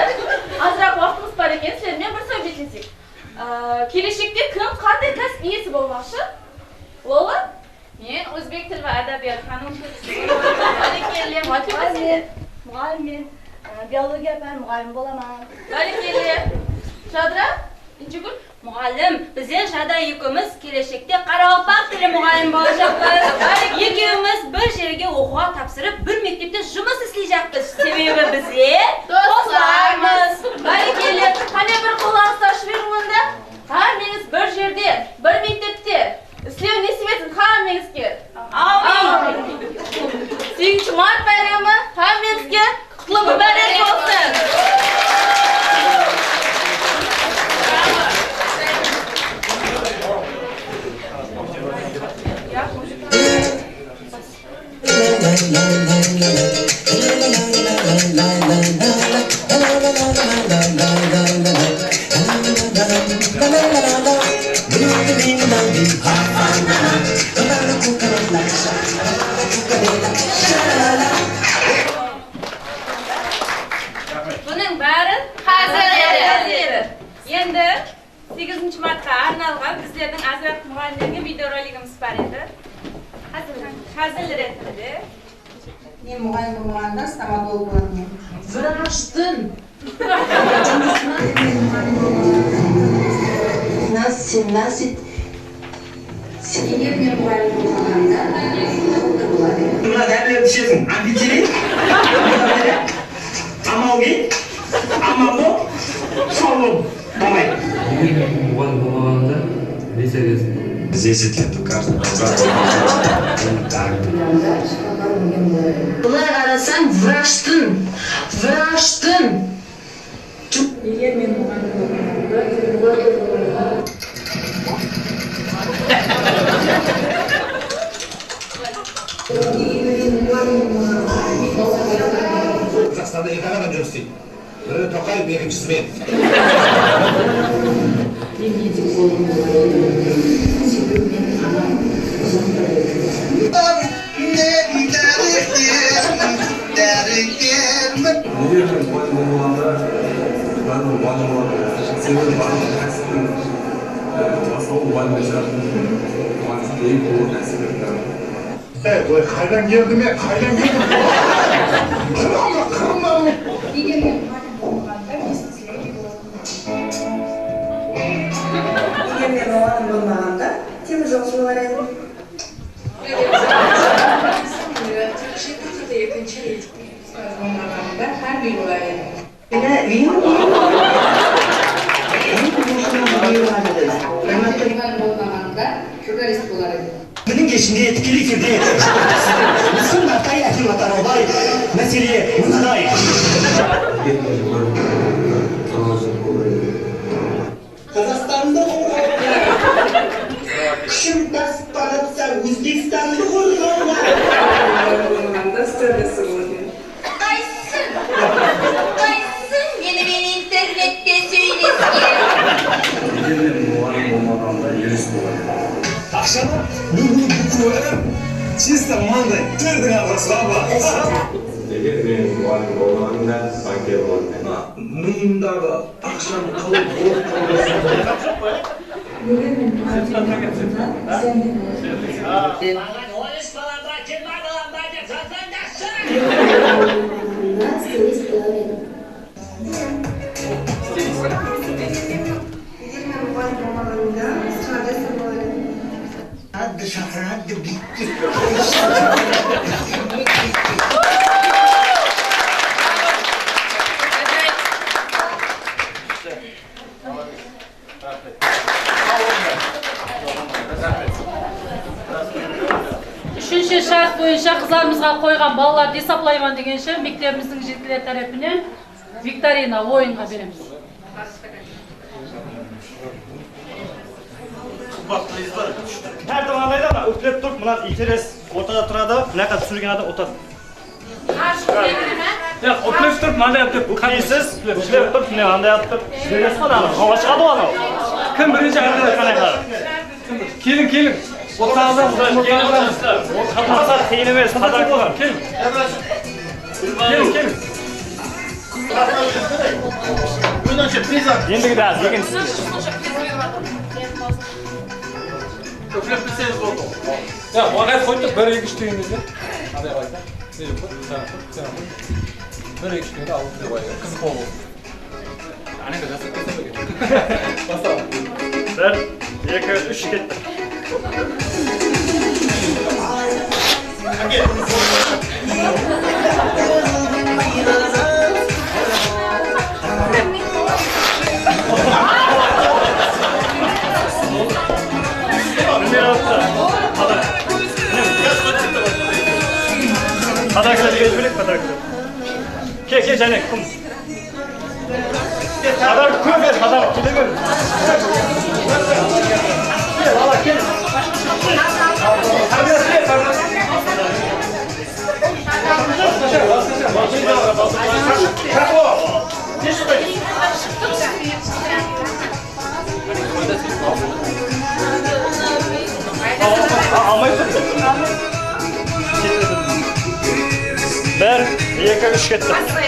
azroq vaqtimiz bor ekan, sizlar bilan bir suhbatlasik. Kelishikda kim qanday kasb egasi bo'lmoqchi? Lola? Men o'zbek tili va adabiyot fanini Muallim, biologiya fan muallim bo'laman. Shadra? Inchigul? Muallim, bizga Shada ikimiz kelishikda Qoraqalpoq tili muallim bo'lishapmiz. Ikimiz bir yerga o'qishga topshirib, bir maktabda жұмыс ishlayapmiz. Sababi biz do'stlarmiz. Barakalla. Qani bir qo'llarni tashib beringlar. Hammangiz bir yerda, bir maktabda ishlash nasib etsin hammangizga. Amin. 8-mart bayrami hammangizga qutlug' muborak bo'lsin. Buning bari hazır. Endi 8-martga arnalgan bizlarning Azrat muallimga videorolikimiz bor edi. Hazırlar etdi. Men muallim bo'lganda stomatolog bo'laman. Vrashdin. Nasit. Eğer men muallim bo'lganda doktor bo'laman. Buna derler düşesin. Antiçilik. Amalgi. Amallo. Solum. Tamam. Muallim bo'lganda lise kezdim. Здесь это каждый раз. Былай қарасаң, vrashdin. Eğer men muallim bo'lganda Қазақстанда екі адам жұмыс істейді. Бірі Тоқаев, екіншісі мен. Қайдан келді ме? Қайдан келді? Қырымнан Eğer men muallim bo'lganda bizneslarga bo'laman. Eğer men muallim bo'lmaganda temir yo'lchi bo'lar edim. Tekshiruvda ikkinchi bo'lmaganda har үй болады. Болмағанда журналист болар еді. Менің кешінде тікелей эфирде Мүсін Нартай әкім Атаралбай мәселе мынадай. Қазақстанды күшім тасып баратса Өзбекстанды қорғауға. Болмағанда стөрлесі болады. Қайсың менімен интернетте сөйлескен? Егер мұғалім болмағанда юрист болады. Ақшаны бүгін көріп, чисто маңдай төрдің арасыға бар. Егер мен мұғалім болмағанда банкир болатын. Миымдағы ақшаны қалып болып қалғанын. Егер мен мұғалім Үшінші шарт бойынша қызlarымызға қойған балаларды есаплайман дегенше мектебіміздің жеткілер тарапынан викторина ойынға береміз. Her zaman da ötlep dur, bunlar interes ortada turada, ne kadar sürgen adam otar. Ya ötlep dur, manda yaptık, kayıtsız, ötlep dur, ne anda yaptık. Söylesin adam, hava çıkadı o adam. Kim birinci anda kanaylar? Kelin. Otağından gelin var. Kapatsa teyinimiz, tadaklı var. Kelin. Енді гидәз, екінші. Көпіліп білсеңіз болды. Ya, vaqayet qo'ydik, 1-2 deyimizde. Qanday qo'ysak? Nega qo'y? Sen qo'y. 1-2 deyimde alib qo'yay. Qiziq bo'ldi. Ana jasad kesabaga. Bosal. 1, 2, 3 ketdik. Kadaklar geçmelik kadaklar. Ke canek kum. Kadar kum ver kadar gidelim. Gel valla gel. Hadi gel hadi. Ber, yeka üç ketdi. Давай.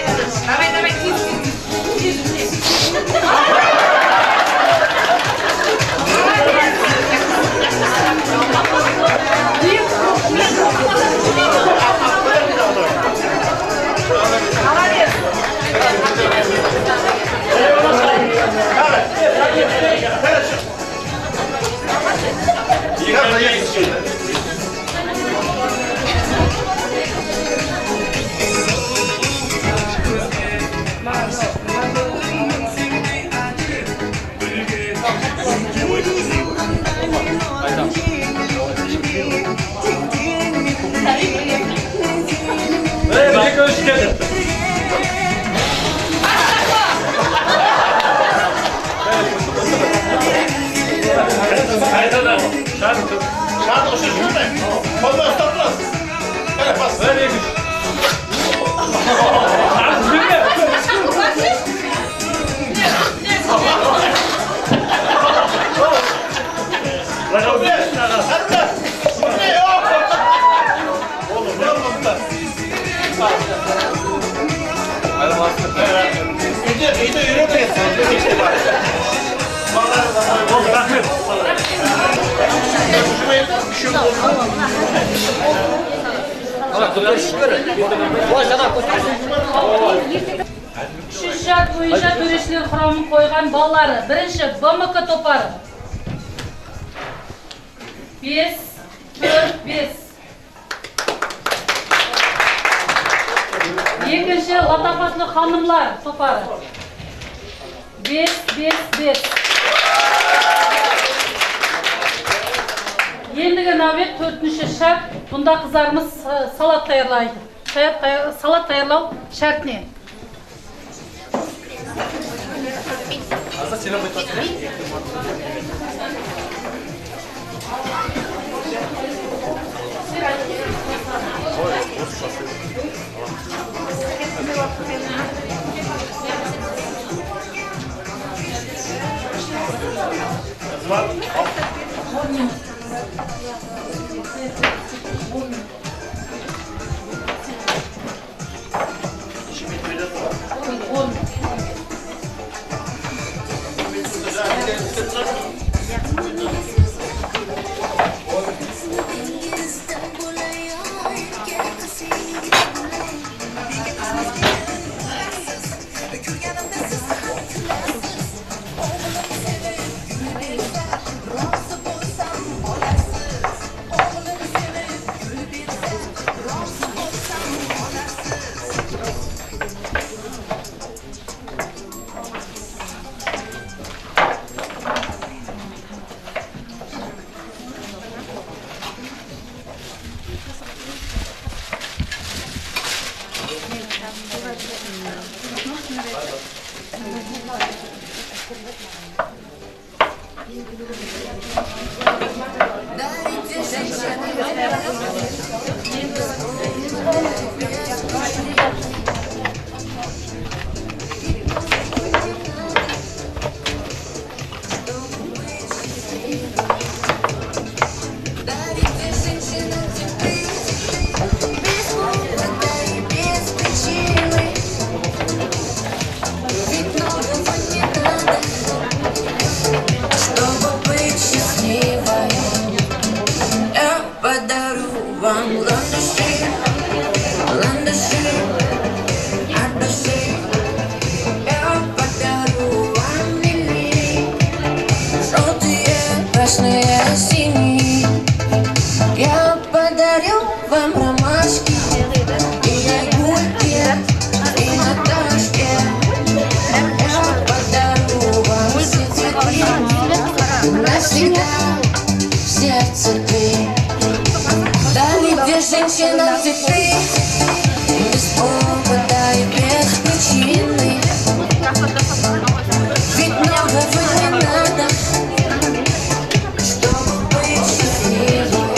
Үшінші шарт бойынша төрешілер құрамын қойған балалары. Бірінші БМК топары. 5, 4, 5. Екінші латапатлы ханымлар топары. 5-5-5. Ендігі нәубет 4-ші шарт. Бұнда қызарымыз салат даярлайды. Салат даярлау шартіне. Женщина цветы, без повода и без причины. Ведь многого не надо, чтобы быть счастливой.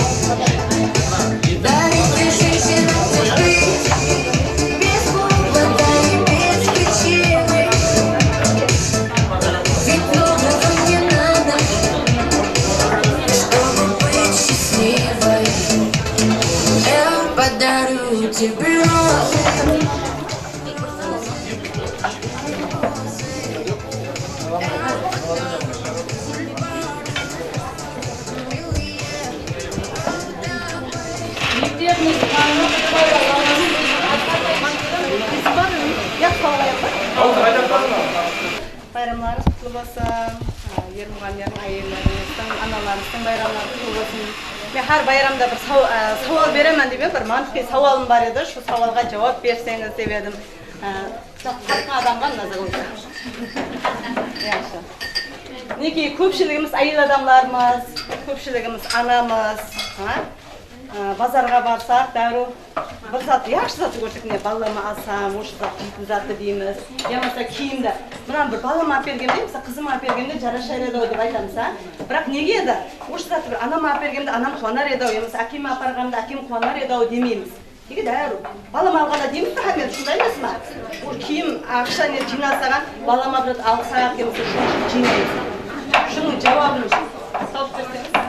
Дарит мне женщина цветы, без повода и без причины. Ведь многого не надо, чтобы быть счастливой. Подарю тебе. Bayramlarınız kutlu olsun. Ермұғандарың, әйелдеріңіздің, аналарыңыздың байрамлары құтты болсын. Мен har bayramda bir savol beraman deb bir mantiqiy savolim bor edi. Shu savolga javob bersangiz deb edim. Qanaqa odamga nazar Yaxshi. Neki ko'pchiligimiz ayol odamlarimiz, ko'pchiligimiz anamiz, bozorga borsak, darrov bir zat yaxshi zat ko'rsak, men balamni olsam, o'sha zat zati deymiz. Bo'lmasa kiyimda, mana bir balamni olib berganda, mesela qizimni olib berganda jarashar edi deb aytamiz. Biroq nega edi? O'sha zat bir anamni olib berganda anam quvonar edi, bo'lmasa akimni olib borganda akim quvonar edi demaymiz. Nega darrov balam olganda deymiz-da, men shunday emasmi? Bu kiyim aqshani jinasagan balama bir olsak, bo'lmasa jinaymiz. Shuning javobini topib bersangiz.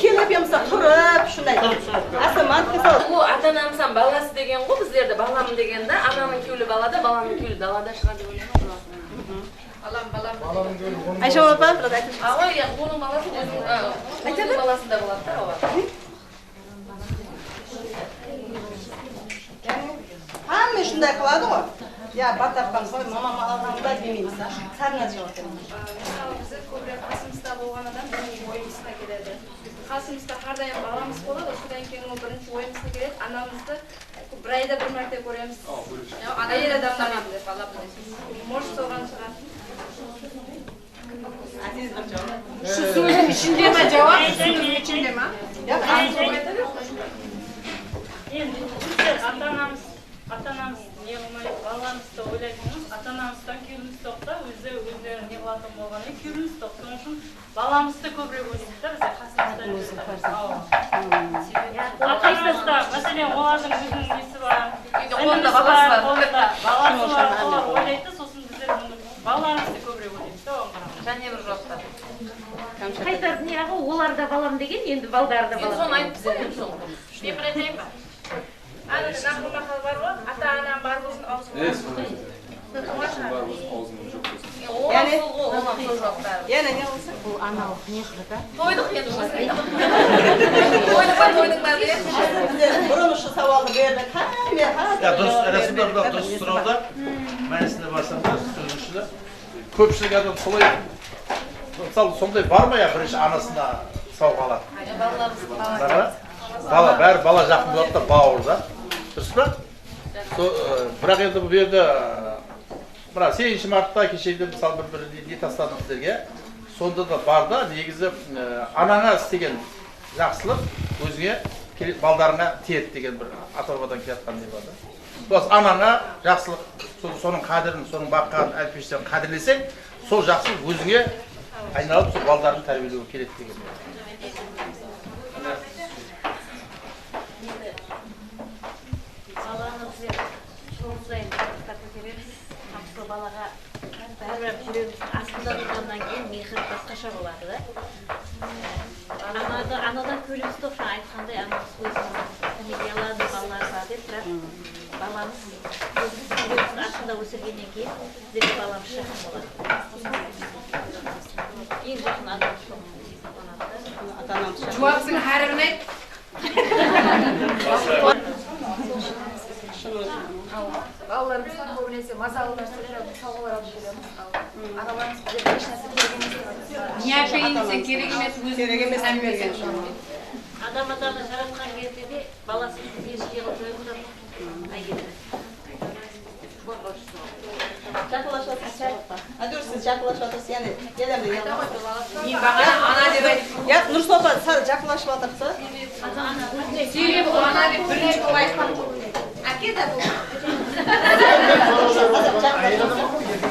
Kelib yomsa turib shunday. Aslman qilsa bu ota-onamsan balasi degan qo'y, bizlarda balam deganda ananing ko'li balada, balamning ko'li dalada chiqadi deb o'ylayman. Balam. Aysha opa, biraz aytasiz. Ava, ya o'g'lim balasi o'zining balasida bo'ladi-da, ava. Hamma shunday qiladi-ku. Ya bataqdan qo'y, mamam olganda demaymiz. Sarna javob beramiz. Biz ko'proq asimizda bo'lganidan mening o'yimizga keladi. қасымызда әрдайым баламыз болады, содан кейін ол бірінші ойымызға келеді, анамызды бір айда бір мәрте көреміз. Әйел адамдар енді бала білесіз. Может соған шығар. Şu suyun içinde mi cevap? Suyun içinde mi? Ата-анамыз не қылмай, баламызды ойлайтынымыз, ата-анамыздан күйеуіміз тоқта, өздері не қылатын болғаннан күйеуіміз тоқта. Соның үшін баламызды көбірек ойлаймыз да, бізде қасымызда жүреді. Ата-анамызда, мәселен, олардың өзінің несі бар, қолында баласы бар. баласы бар, олар ойлайды, сосын біздер баламызды көбірек ойлаймыз да, оған қарап. Және бір жоқта. Қайтардың яғы оларда балам деген, енді балдары да балам. Соны айтып беремін сол. Мен бір айтайын ба? Әнді нақыл мақал бар ғой, ата-анам бар болсын, аузың бар болсын. Яны не болса? Бұл аналық не қылды? Тойдық енді осылай. Тойдың ба деп. Бұрын ұшы сауалды берді. Дұрыс, арасында дұрыс сұрауда мәнісіне барсаңдар, сөзіншілер көпшілік адам солай, мысалы сондай бар ма я бірінші анасына сауға алады? Бәрі бала жақын болады да бауыр да, дұрыс па? Бірақ енді бұл жерде мына 8 мартта кешеде мысалы бір не тастадым сіздерге, сонда да бар да, негізі анаңа істеген жақсылық өзіңе балдарыңа тиеді деген бір ата-бабадан келатқан не бар да. Осы анаңа жақсылық, соның қадірін, соның баққан әлпештерін қадірлесең, сол жақсылық өзіңе айналып сол балдарын тәрбиелеуге келеді деген. Балаңызды жол сайын көтереміз, қамсыл балаға бәрібір жүрегіміз астында тұрғаннан кейін мехір басқаша болады да. Анадан көліміз тоқша айтқандай анамыз өзінің фамилиялады, балалары бар деп, бірақ баламыз жүрегіміз астында өсіргеннен кейін біздерге баламыз жақын болады. Ең жақын адамыз сол. Жуапсың әрігін айт. Балаларымызға көбінесе мазалы нәрселер сауғалар алып келеміз. Аналарымыз біздерге еш нәрсе керек емес. Не әпейін десе керек емес, керек емес берген. Адам адамды жаратқан кезде де баласын ешке қылып қойған айгеді. Жақылашып отырсыз. Әдір сіз жақылашып отырсыз, яғни елемді Мен бағана ана деп айтып. Я Нұрсұлпа жақылашып отырсыз. Себебі ана деп бірінші болып айтқан. Әке де бұл.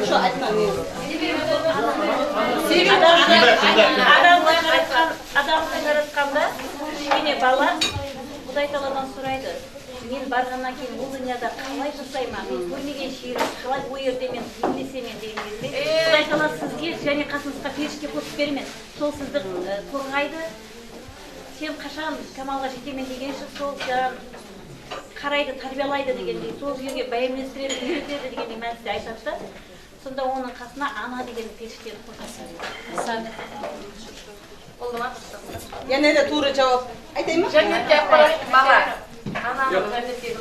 Şu айтқан не? Адамды жаратқанда кішкене бала Құдай Тағаладан сұрайды. Мен барғаннан кейін бұл дүнияда қалай жасаймын, мен көрмеген жерім, қалай ой ерде мен еңдесемен деген кезде, Құдай Тағала сізге және қасыңызға періште қосып бермен. Сол сізді қорғайды. Сен қашан камалға жетемен дегенше сол қарайды, тәрбиелайды дегендей, сол жерге бәйімлестіреді, үйретеді дегендей мәнісінде айтады да. Сонда оның қасына ана деген періштені қосасың. Oldu mu? Yine de tuğra cevap. Айтайын ма? Cennetке бала. Анам cennetке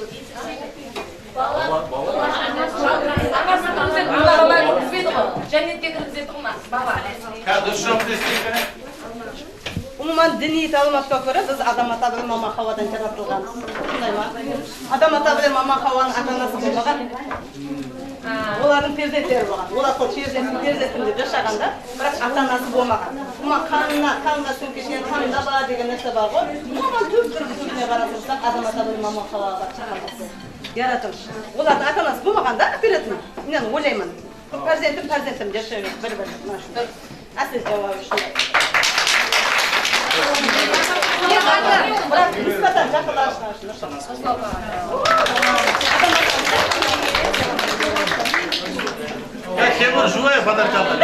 Umuman dini ta'limotga ko'ra biz Adam ata bilan Mama Havodan yaratilganmiz. Shunday ма? Adam ata bilan Mama Havoning ota-onasi bo'lmagan. Ularning farzandlari bo'lgan. Ular qo'l farzandini deb yashaganda, biroq ota-onasi bo'lmagan. Umuman qonga so'kishgan qonda bor degan narsa bor-ku. Umuman turk-turkine qarasak Adam ata bilan Mama Havoga yaratılmış. Ularning ota-onasi bo'lmaganda operativ. Men o'ylayman. Farzandim yashaydi bir-birini mana shunday. Asl javobi shunday. Nisbatan yaqinlashgan. Ya Temur жуай подаркалар.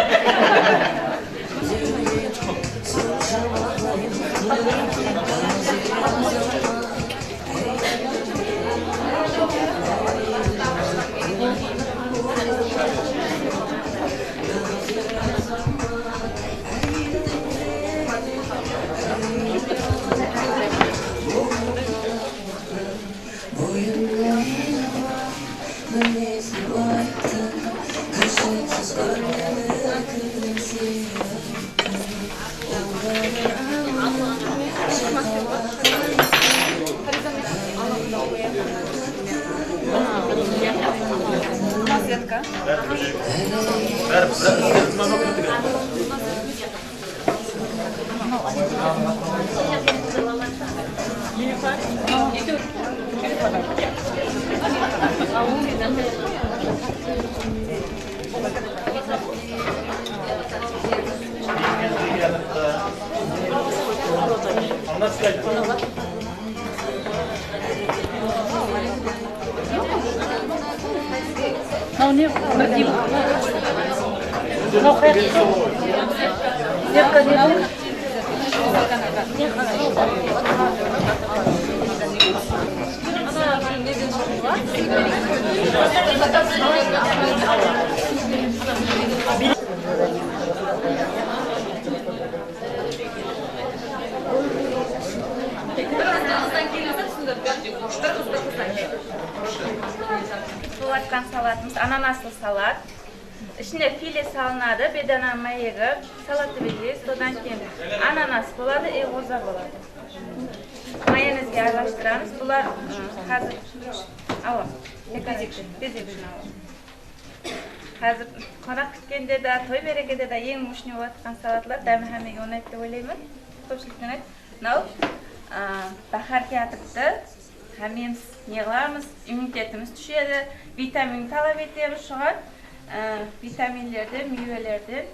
Kaşıksız görmemek Бұл атқан салатымыз ананасlı салат. İçine file salınады, bedana mayığı, salatı vereceğiz. Sodan keyin ananas болады, eğoza болады. Mayonezге aralashtiramiz. Bular hazır. Ava. Bezek үшін ava. Hazır qonoq kutkanda da, to'y berekada da eng mushni bo'layotgan salatlar dami hammaga unaydi deb o'ylayman. Ko'pchilikdan ayt. Now bahar kelibdi. Hammamiz yig'lamiz, immunitetimiz tushadi, vitamin talab etamiz shug'ul. Vitaminlerden, meyvelerden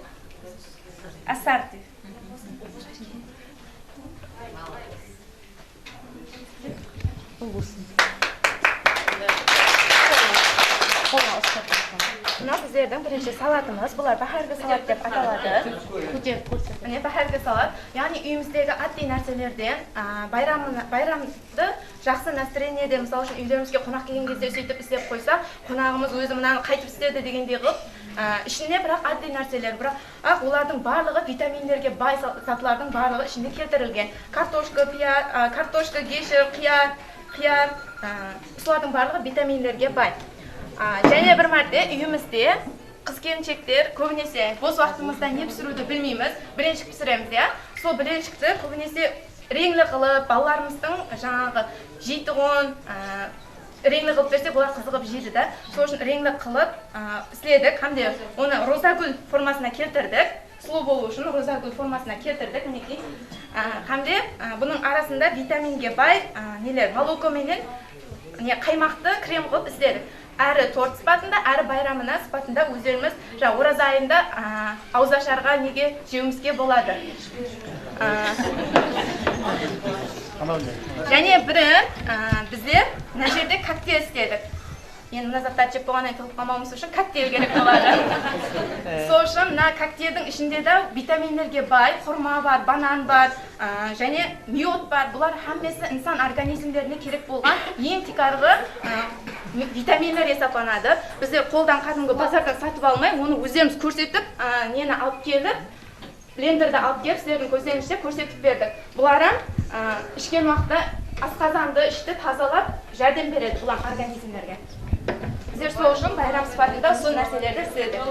asartif. Mına bizlerden birinci salatımız, bunlar bahargı salat deb ataladi. Mine bahargı salat, yani uyimizdagi oddiy narsalardan bayramda жақсы настроениеде, мысалы үшін үйлерімізге қонақ келген кезде сөйтіп істеп қойса, қонағымыз өзі мынаны қайтып істеді дегендей қылып, ішіне бірақ oddiy нәрселер, бірақ олардың барлығы витаминдерге бай заттардың барлығы ішінде келтірілген. Картошка, гешір, қияр, солардың барлығы витаминдерге бай. Және бір мәрте үйімізде қыз-келіншектер көбінесе бос уақытымызда не пісіруді білмейміз, біреншік пісіреміз, иә. Сол біреншікті көбінесе реңлі қылып, балаларымыздың жаңағы жейтұғын реңлі қылып берсек, олар қызығып жейді да. Сол үшін реңлі қылып істедік, hamda оны розагүл формасына келтірдік. Сұлу болу үшін розагүл формасына келтірдік, мінекей. Hamda бұның арасында витаминге бай нелер, молоко менен қаймақты крем қылып істедік. Әрі торт сыпатында, әрі байрамына сыпатында өздеріміз ораза айында ауызашарға неге жеуімізге болады. Және бірі біздер мына жерде коктейль істедік. Енді мына заттар жеп болғаннан кейін тығылып қалмауымыз үшін коктейль керек болады. Сол үшін мына коктейльдің ішінде де витаминдерге бай, құрма бар, банан бар, және мед бар. Бұлар хаммесі инсан организмдеріне керек болған ең тикарғы витаминдер есептелінеді. Біздер қолдан кәдімгі базардан сатып алмай, оны өздеріміз көрсетіп, нені алып келіп, блендерді алып келіп, сіздердің көздеріңізше көрсетіп бердік. Бұлары ішкен уақытта асқазанды, ішті тазалап, жәрдем береді бұлар организмдерге. Біздер сол үшін байрам сыпатында сол нәрселерді істедік.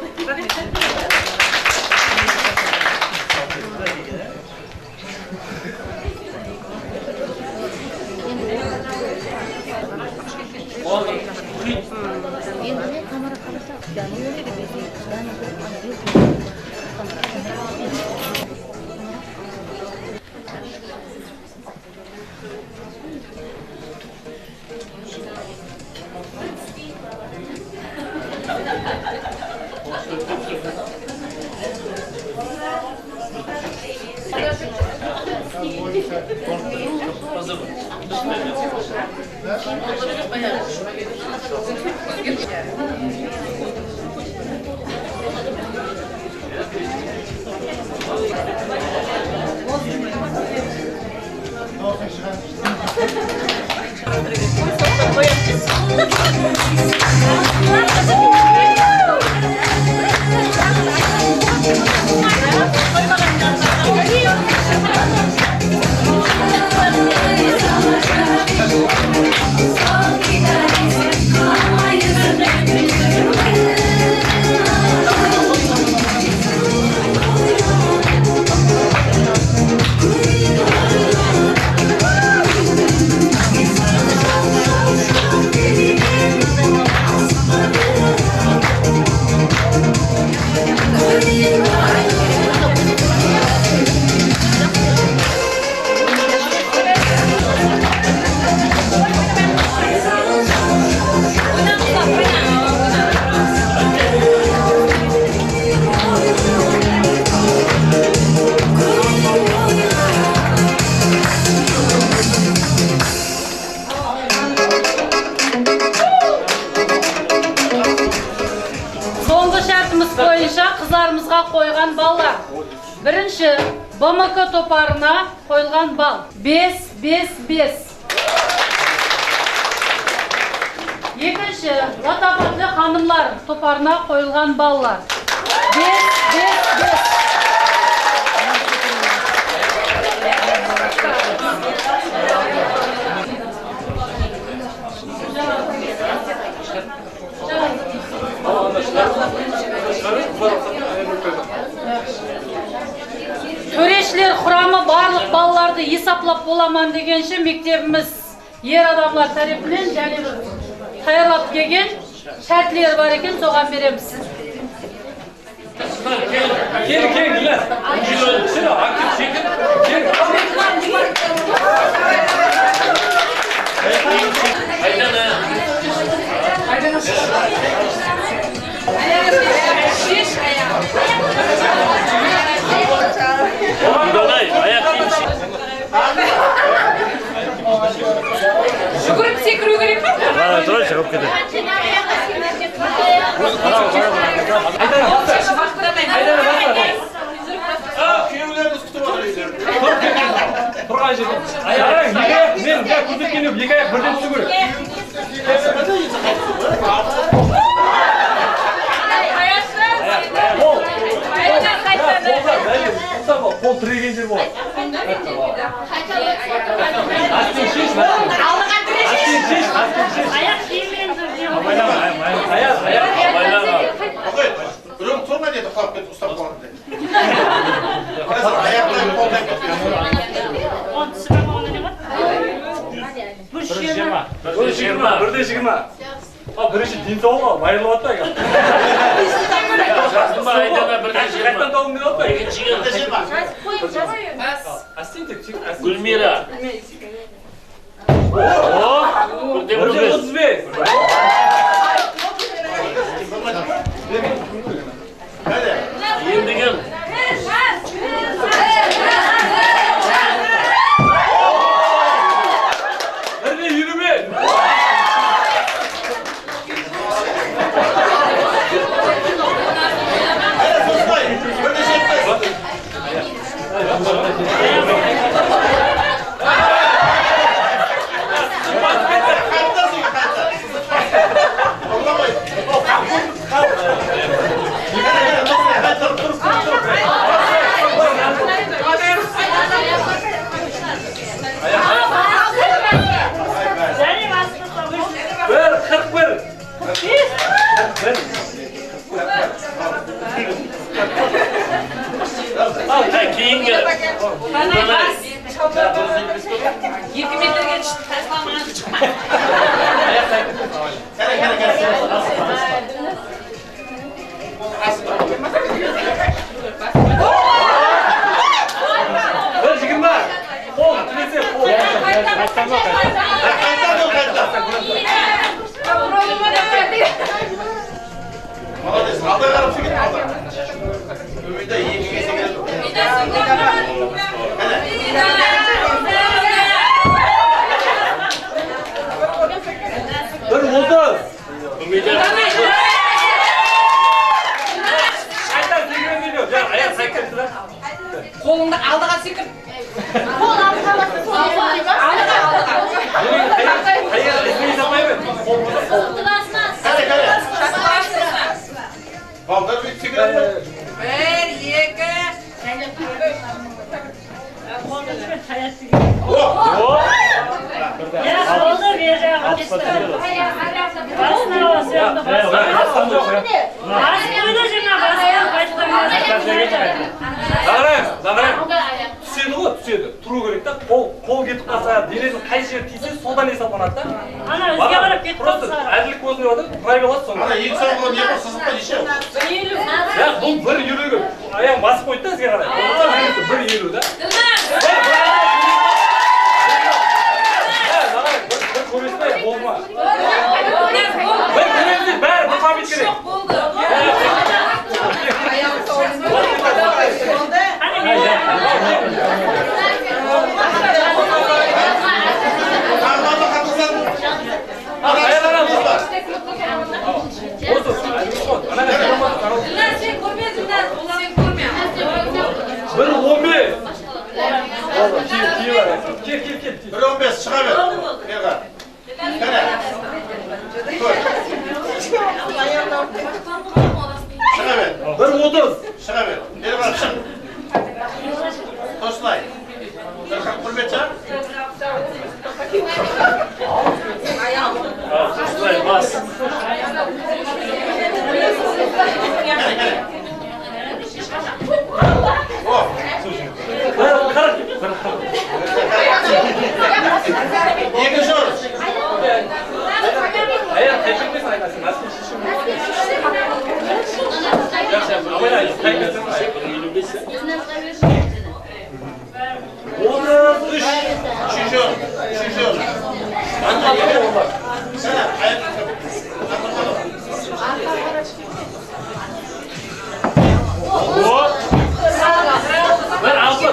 баллға қойған баллар. Бірінші, БМК топарына қойылған балл 5-5-5. Екінші, латафатлы ханымлар топарына қойылған баллар 5-5-5. Төрешілер құрамы барлық балаларды есаплап боламан дегенше мектебіміз ер адамлар тарапынан және таярлап келген шартлер бар екен, соған береміз. Жүгіріп секіру керек пе? Тұрай шығып кетеді. Күйеулеріңіз күтіп отыр үйдер. Тұрған жерде. Аяғың екі аяқ мен көрсеткен екі аяқ бірден түсу керек. Қол тіреген жер болады. Астен шеш. Аяқ киіммен жүрген. Біреуің тұрма деді, қалып кетіп ұстап қалады деді. Қазір аяқтайын қолдан кеткен. Он түсіріп оны не бар? 1.20. Ал бірінші денсаулығы майырлы атты аяқ. Жаздың ба айдана 1.20. Қайттан тауым мен атты аяқ. Екінші 1.20. Гүлмира. 1.35. Ендіген. Бірде үйрімен. Кейінгі. 2 метрге түсіп тасламаған. Молодец, алдай қарап сөйлейді, алдай. Өмейді екі кесе келеді. Бір отыз. Қайта секіріп келеді. Аяқ секіріп тұра. Қолыңды алдыға секір. Қол алдыға басты, сол алдыға. Аяқ ізбей сапайбын. Балдар бүйтіп секіреді ме? 1, 2. Түседі ғой, түседі. Тұру керек та, қол кетіп қалса, денесін қай жер тисе, содан есаптанады да. Ана өзге қарап кетіп қалса. Просто әділік көзіне батыр, тұрай қалады соны. Ана екі соңғы не бұл сызып па неше? 1.50. Бұл 1.50. Аяғын басып қойды да сізге қарай. 1.50 да. Bir көресіне болма. Bir көресіне бәрі бір қабет керек. емес, шыға бер. Шыға бер. 1:30. Шыға бер. Бері қарап шық. Тосылай. Құрметші. Тосылай, бас. Екінші орыс. Аяқ тәжірибесін айтасың, носки шешім. Жақсы, абай айтып, қайтасын. 33. Үшінші орыс. Үшінші орыс. Bir altı.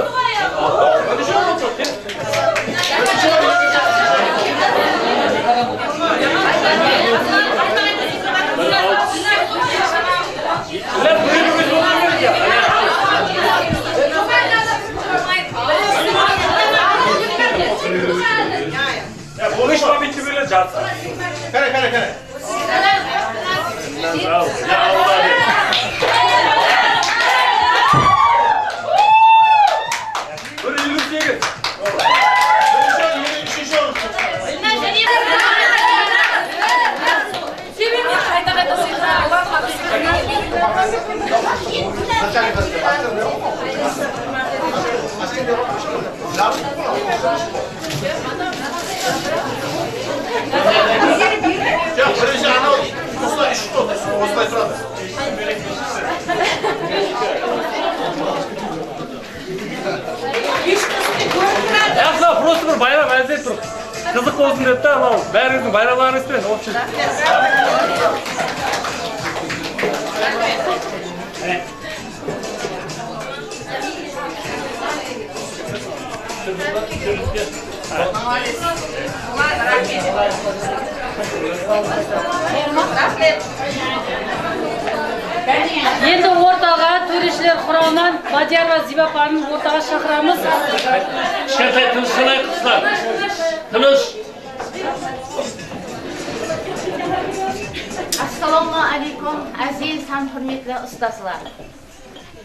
Bu iş var bitti böyle cansın. Kare. Bravo. Ya Allah. Böyle 28. Üçüncü orus. Yok, birinci ana o değil. Usta işit oldu. Usta тұрады. Жақсы, просто бір байрам әзір тұр. Қызық болсын деді да, анау бәріңіздің байрамларыңыз істен, общем. Енді ортаға төрешілер құрамынан Мадиярова Зиба апаның ортаға шақырамыз. Кішкентай тынышталайық қыздар. Тыныш. Ассаламу алейкум, әзиз һәм хөрмәтле ұстазлар.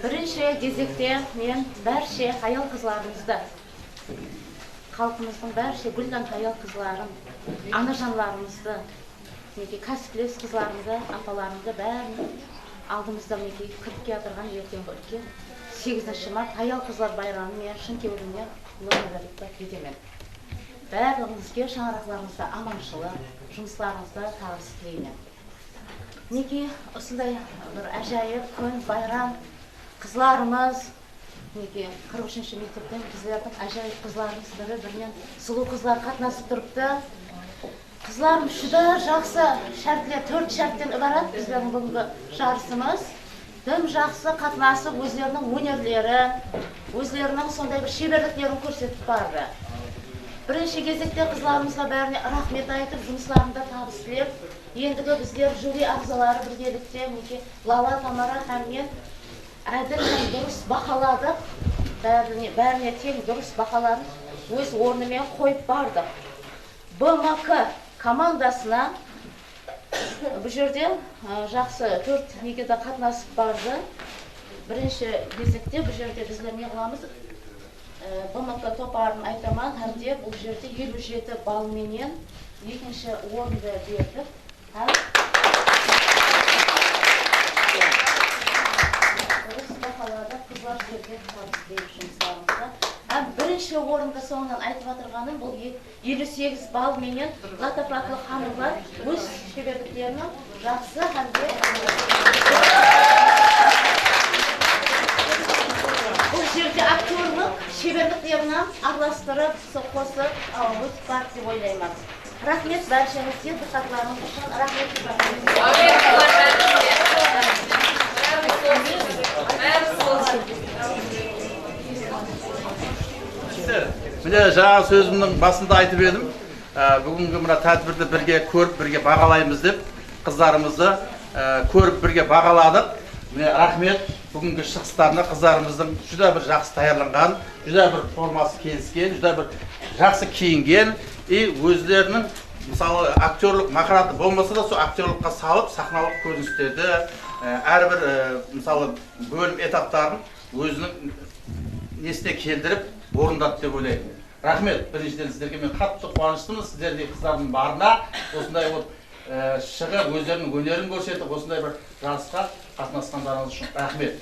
Бірінші кезекте мен бәрше аял қызларымызды, халқымыздың бәрше гүлдан аял қызларын, анажанларымызды, кәсіптес қызларымызды, апаларымызды бәрін алдымызда кіріп келатырған ертеңгі үлкен 8 март аял қызлар байрамы мен шын кеуілімнен лөмірлікті кетемін. Барлығыңызге шаңырақларыңызда аманшылық, жұмысларыңызда табыс тілеймін. Неге осындай бір әжайып күн байрам қызларымыз, неге 43-ші мектептен біздердің әжайып қызларымыз бірінен сұлу қызлар қатынасып тұрыпты. Қызларым шүді жақсы шәртлер, 4 шәрттен ібарат біздердің бүгінгі жарысымыз. Дым жақсы қатынасып өздерінің өнерлері, өздерінің сондай бір шеберліктерін көрсетіп барды. Бірінші кезекте қызларымызға бәріне рахмет айтып, жұмысларында табыс тілеп, ендігі біздер жюри ағзалары біргелікте Лала, Тамара һәм мен әділ һәм дұрыс бақаладық. Бәріне тең дұрыс бақаларын өз орнымен қойып бардық. БМК командасына бұл жерде жақсы 4 некеде қатынасып барды. Бірінші кезекте бұл жерде біздер не қыламыз? БМК топарын айтаман әмде бұл жерде 57 балменен екінші орынды бердік. Қызлар жерге табыс беріп жұмыстарымызға. Бірінші орынға соңынан айтып атырғаным бұл 58 бал менен латафатлы ханымдар өз шеберліктерінің жақсы әмде бұл жерде актерлық шеберліктерінің араластырып, қосып, өтіп бар деп ойлаймын. Рахмет бәршеңізге, диққатларыңыз үшін рахмет. Міне жаңа сөзімнің басында айтып едім. Бүгінгі мына тәдбірді бірге көріп, бірге бағалаймыз деп, қыздарымызды көріп, бірге бағаладық. Міне рахмет бүгінгі шығыстарына қыздарымыздың жүда бір жақсы даярланған, жүда бір формасы келіскен, жүда бір жақсы киінген, өздерінің мысалы актерлік махараты болмаса да сол актерлікқа салып сахналық көріністерді әрбір мысалы бөлім этаптарын өзінің несіне келдіріп орындады деп ойлаймын. Рахмет, біріншіден сіздерге мен қатты қуаныштымын, сіздерде қыздардың барына осындай шығып өздерінің өнерін көрсетіп, осындай бір жарысқа қатынасқандарыңыз үшін рахмет.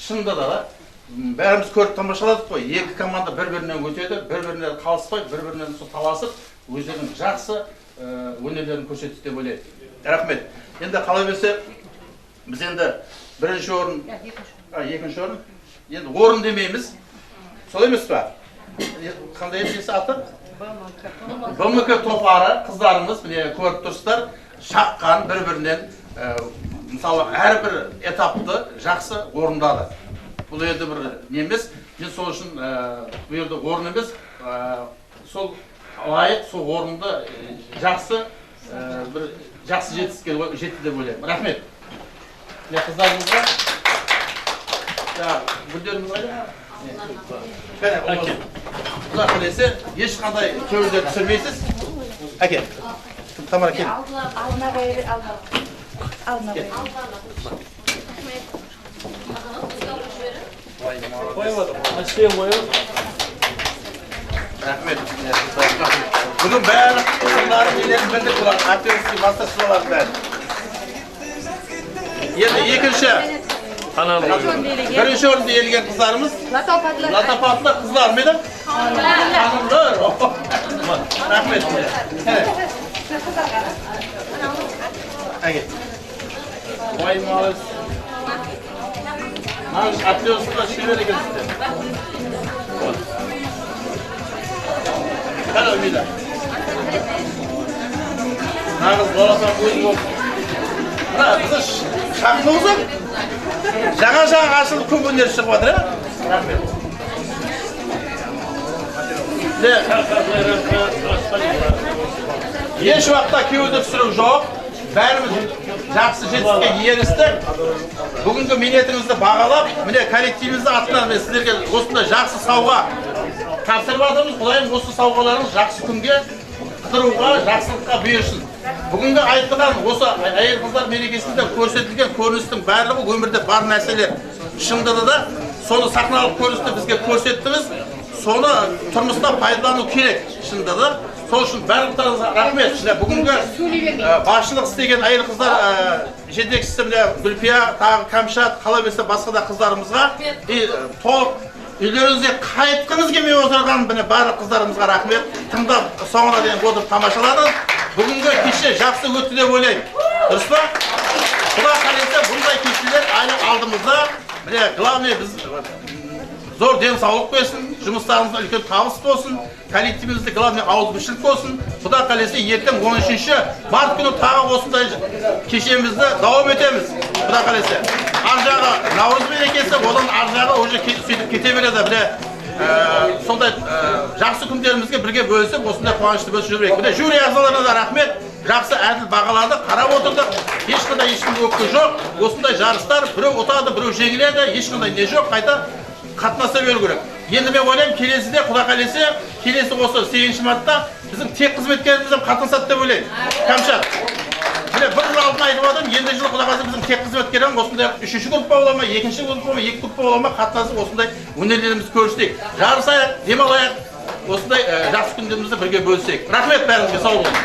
Шынында да бәріміз көріп тамашаладық қой, екі команда бір-бірінен өтеді, бір-бірінен қалыспай, бір-бірінен таласып, өздерінің жақсы өнерлерін көрсетті деп ойлаймын. Рахмет. Енді қала берсе, біз енді бірінші орын, екінші орын, енді орын демейміз, сол емес па? Қандай есі аты? БМК топары қыздарымыз, міне көріп тұрсыздар, шаққан бір-бірінен, мысалы әрбір этапты жақсы орындады. Бұл енді бір немес, мен сол үшін бұл жерде орын емес, сол лайық, сол орынды жақсы жетістікке жетті деп ойлаймын. Рахмет. Қыздарымызға, гүлдеріміз қайда? Құда қалесе, ешқандай көңілдер түсірмейсіз. Әке, Тамара кел. Алдына қоя бер, алдына қоя. Қоймадым, мәселен қойып. Рахмет. Бүгін бәрі қыздары нелерін білдік бұлар, актерский мастер-шоулар бәрі. Енді екінші, бірінші орынды елген қыздарымыз Латапатлы қыздар меді? Ханымдар. Рахмет. Әке. Оймалыз. Нағыз актерсызға шебер екенсіздер. Қара өмейді. Нағыз балапан өзі болып. Қызы шақын олсың? Жаңа ашылып көп өнер шығып жатыр, Рахмет. Еш уақытта кеуді түсіріп жоқ. Бәріміз жақсы жетістікке ерістік. Бүгінгі минетіңізді бағалап, міне коллективімізді атынан сіздерге осындай жақсы сауға тапсырып жатырмыз. Құдайым осы сауғаларыңыз жақсы күнге қыдыруға, жақсылыққа бұйырсын. Бүгінгі айтылған осы әйел қыздар мерекесінде көрсетілген көріністің барлығы өмірде бар нәрселер. Шынында да соны сахналық көріністі бізге көрсеттіңіз. Соны тұрмыста пайдалану керек. Шынында да сол үшін барлықтарыңызға рахмет. Бүгінгі басшылық істеген әйел қыздар жетекшісі Гүлпия, тағы Кәмшат, қала берсе басқа да қыздарымызға толық үйлеріңізге қайтқыңыз келмей отырған барлық қыздарымызға рахмет. Тыңдап соңына дейін отырып тамашаладық. Бүгінгі кеше жақсы өтті деп ойлаймын. Дұрыс па? Құда қаласа бұндай кешелер әлі алдымызда. Міне, главный біз зор денсаулық берсін, жұмыстарымызда үлкен табыс болсын, коллективімізде главный ауызбіршілік болсын. Құда қаласа ертең 13-ші март күні тағы осындай кешемізді давам етеміз. Құда қаласа. Ар жағы Наурыз мерекесі, одан ар жағы уже сөйтіп кете береді. Сондай жақсы күндерімізге бірге бөлісіп, осындай қуанышты бөлісіп жүрейік. Міне жюри ағзаларына да рахмет. Жақсы әділ бағалады, қарап отырдық. Ешқандай өкпе жоқ. Осындай жарыстар біреу ұтады, біреу жеңіледі, ешқандай не жоқ. Қайта қатынаса беру керек. Енді мен ойлаймын, келесіде Құда қаласа, келесі осы 8 мартта біздің тек қызметкеріміз қатынасады деп ойлаймын. Кәмшат. Міне бір жыл алдын айтып отырмын, енді жылы Құда қаласа біздің тек қызметкеріміз осындай 3-ші группа бола ма, 2-ші группа бола ма, 2 группа бола ма, қатынасып осындай өнерлерімізді көрсетейік. Жарысайық, демалайық, осындай жақсы күндерімізді бірге бөлісейік. Рахмет бәріңізге, сау болыңыз.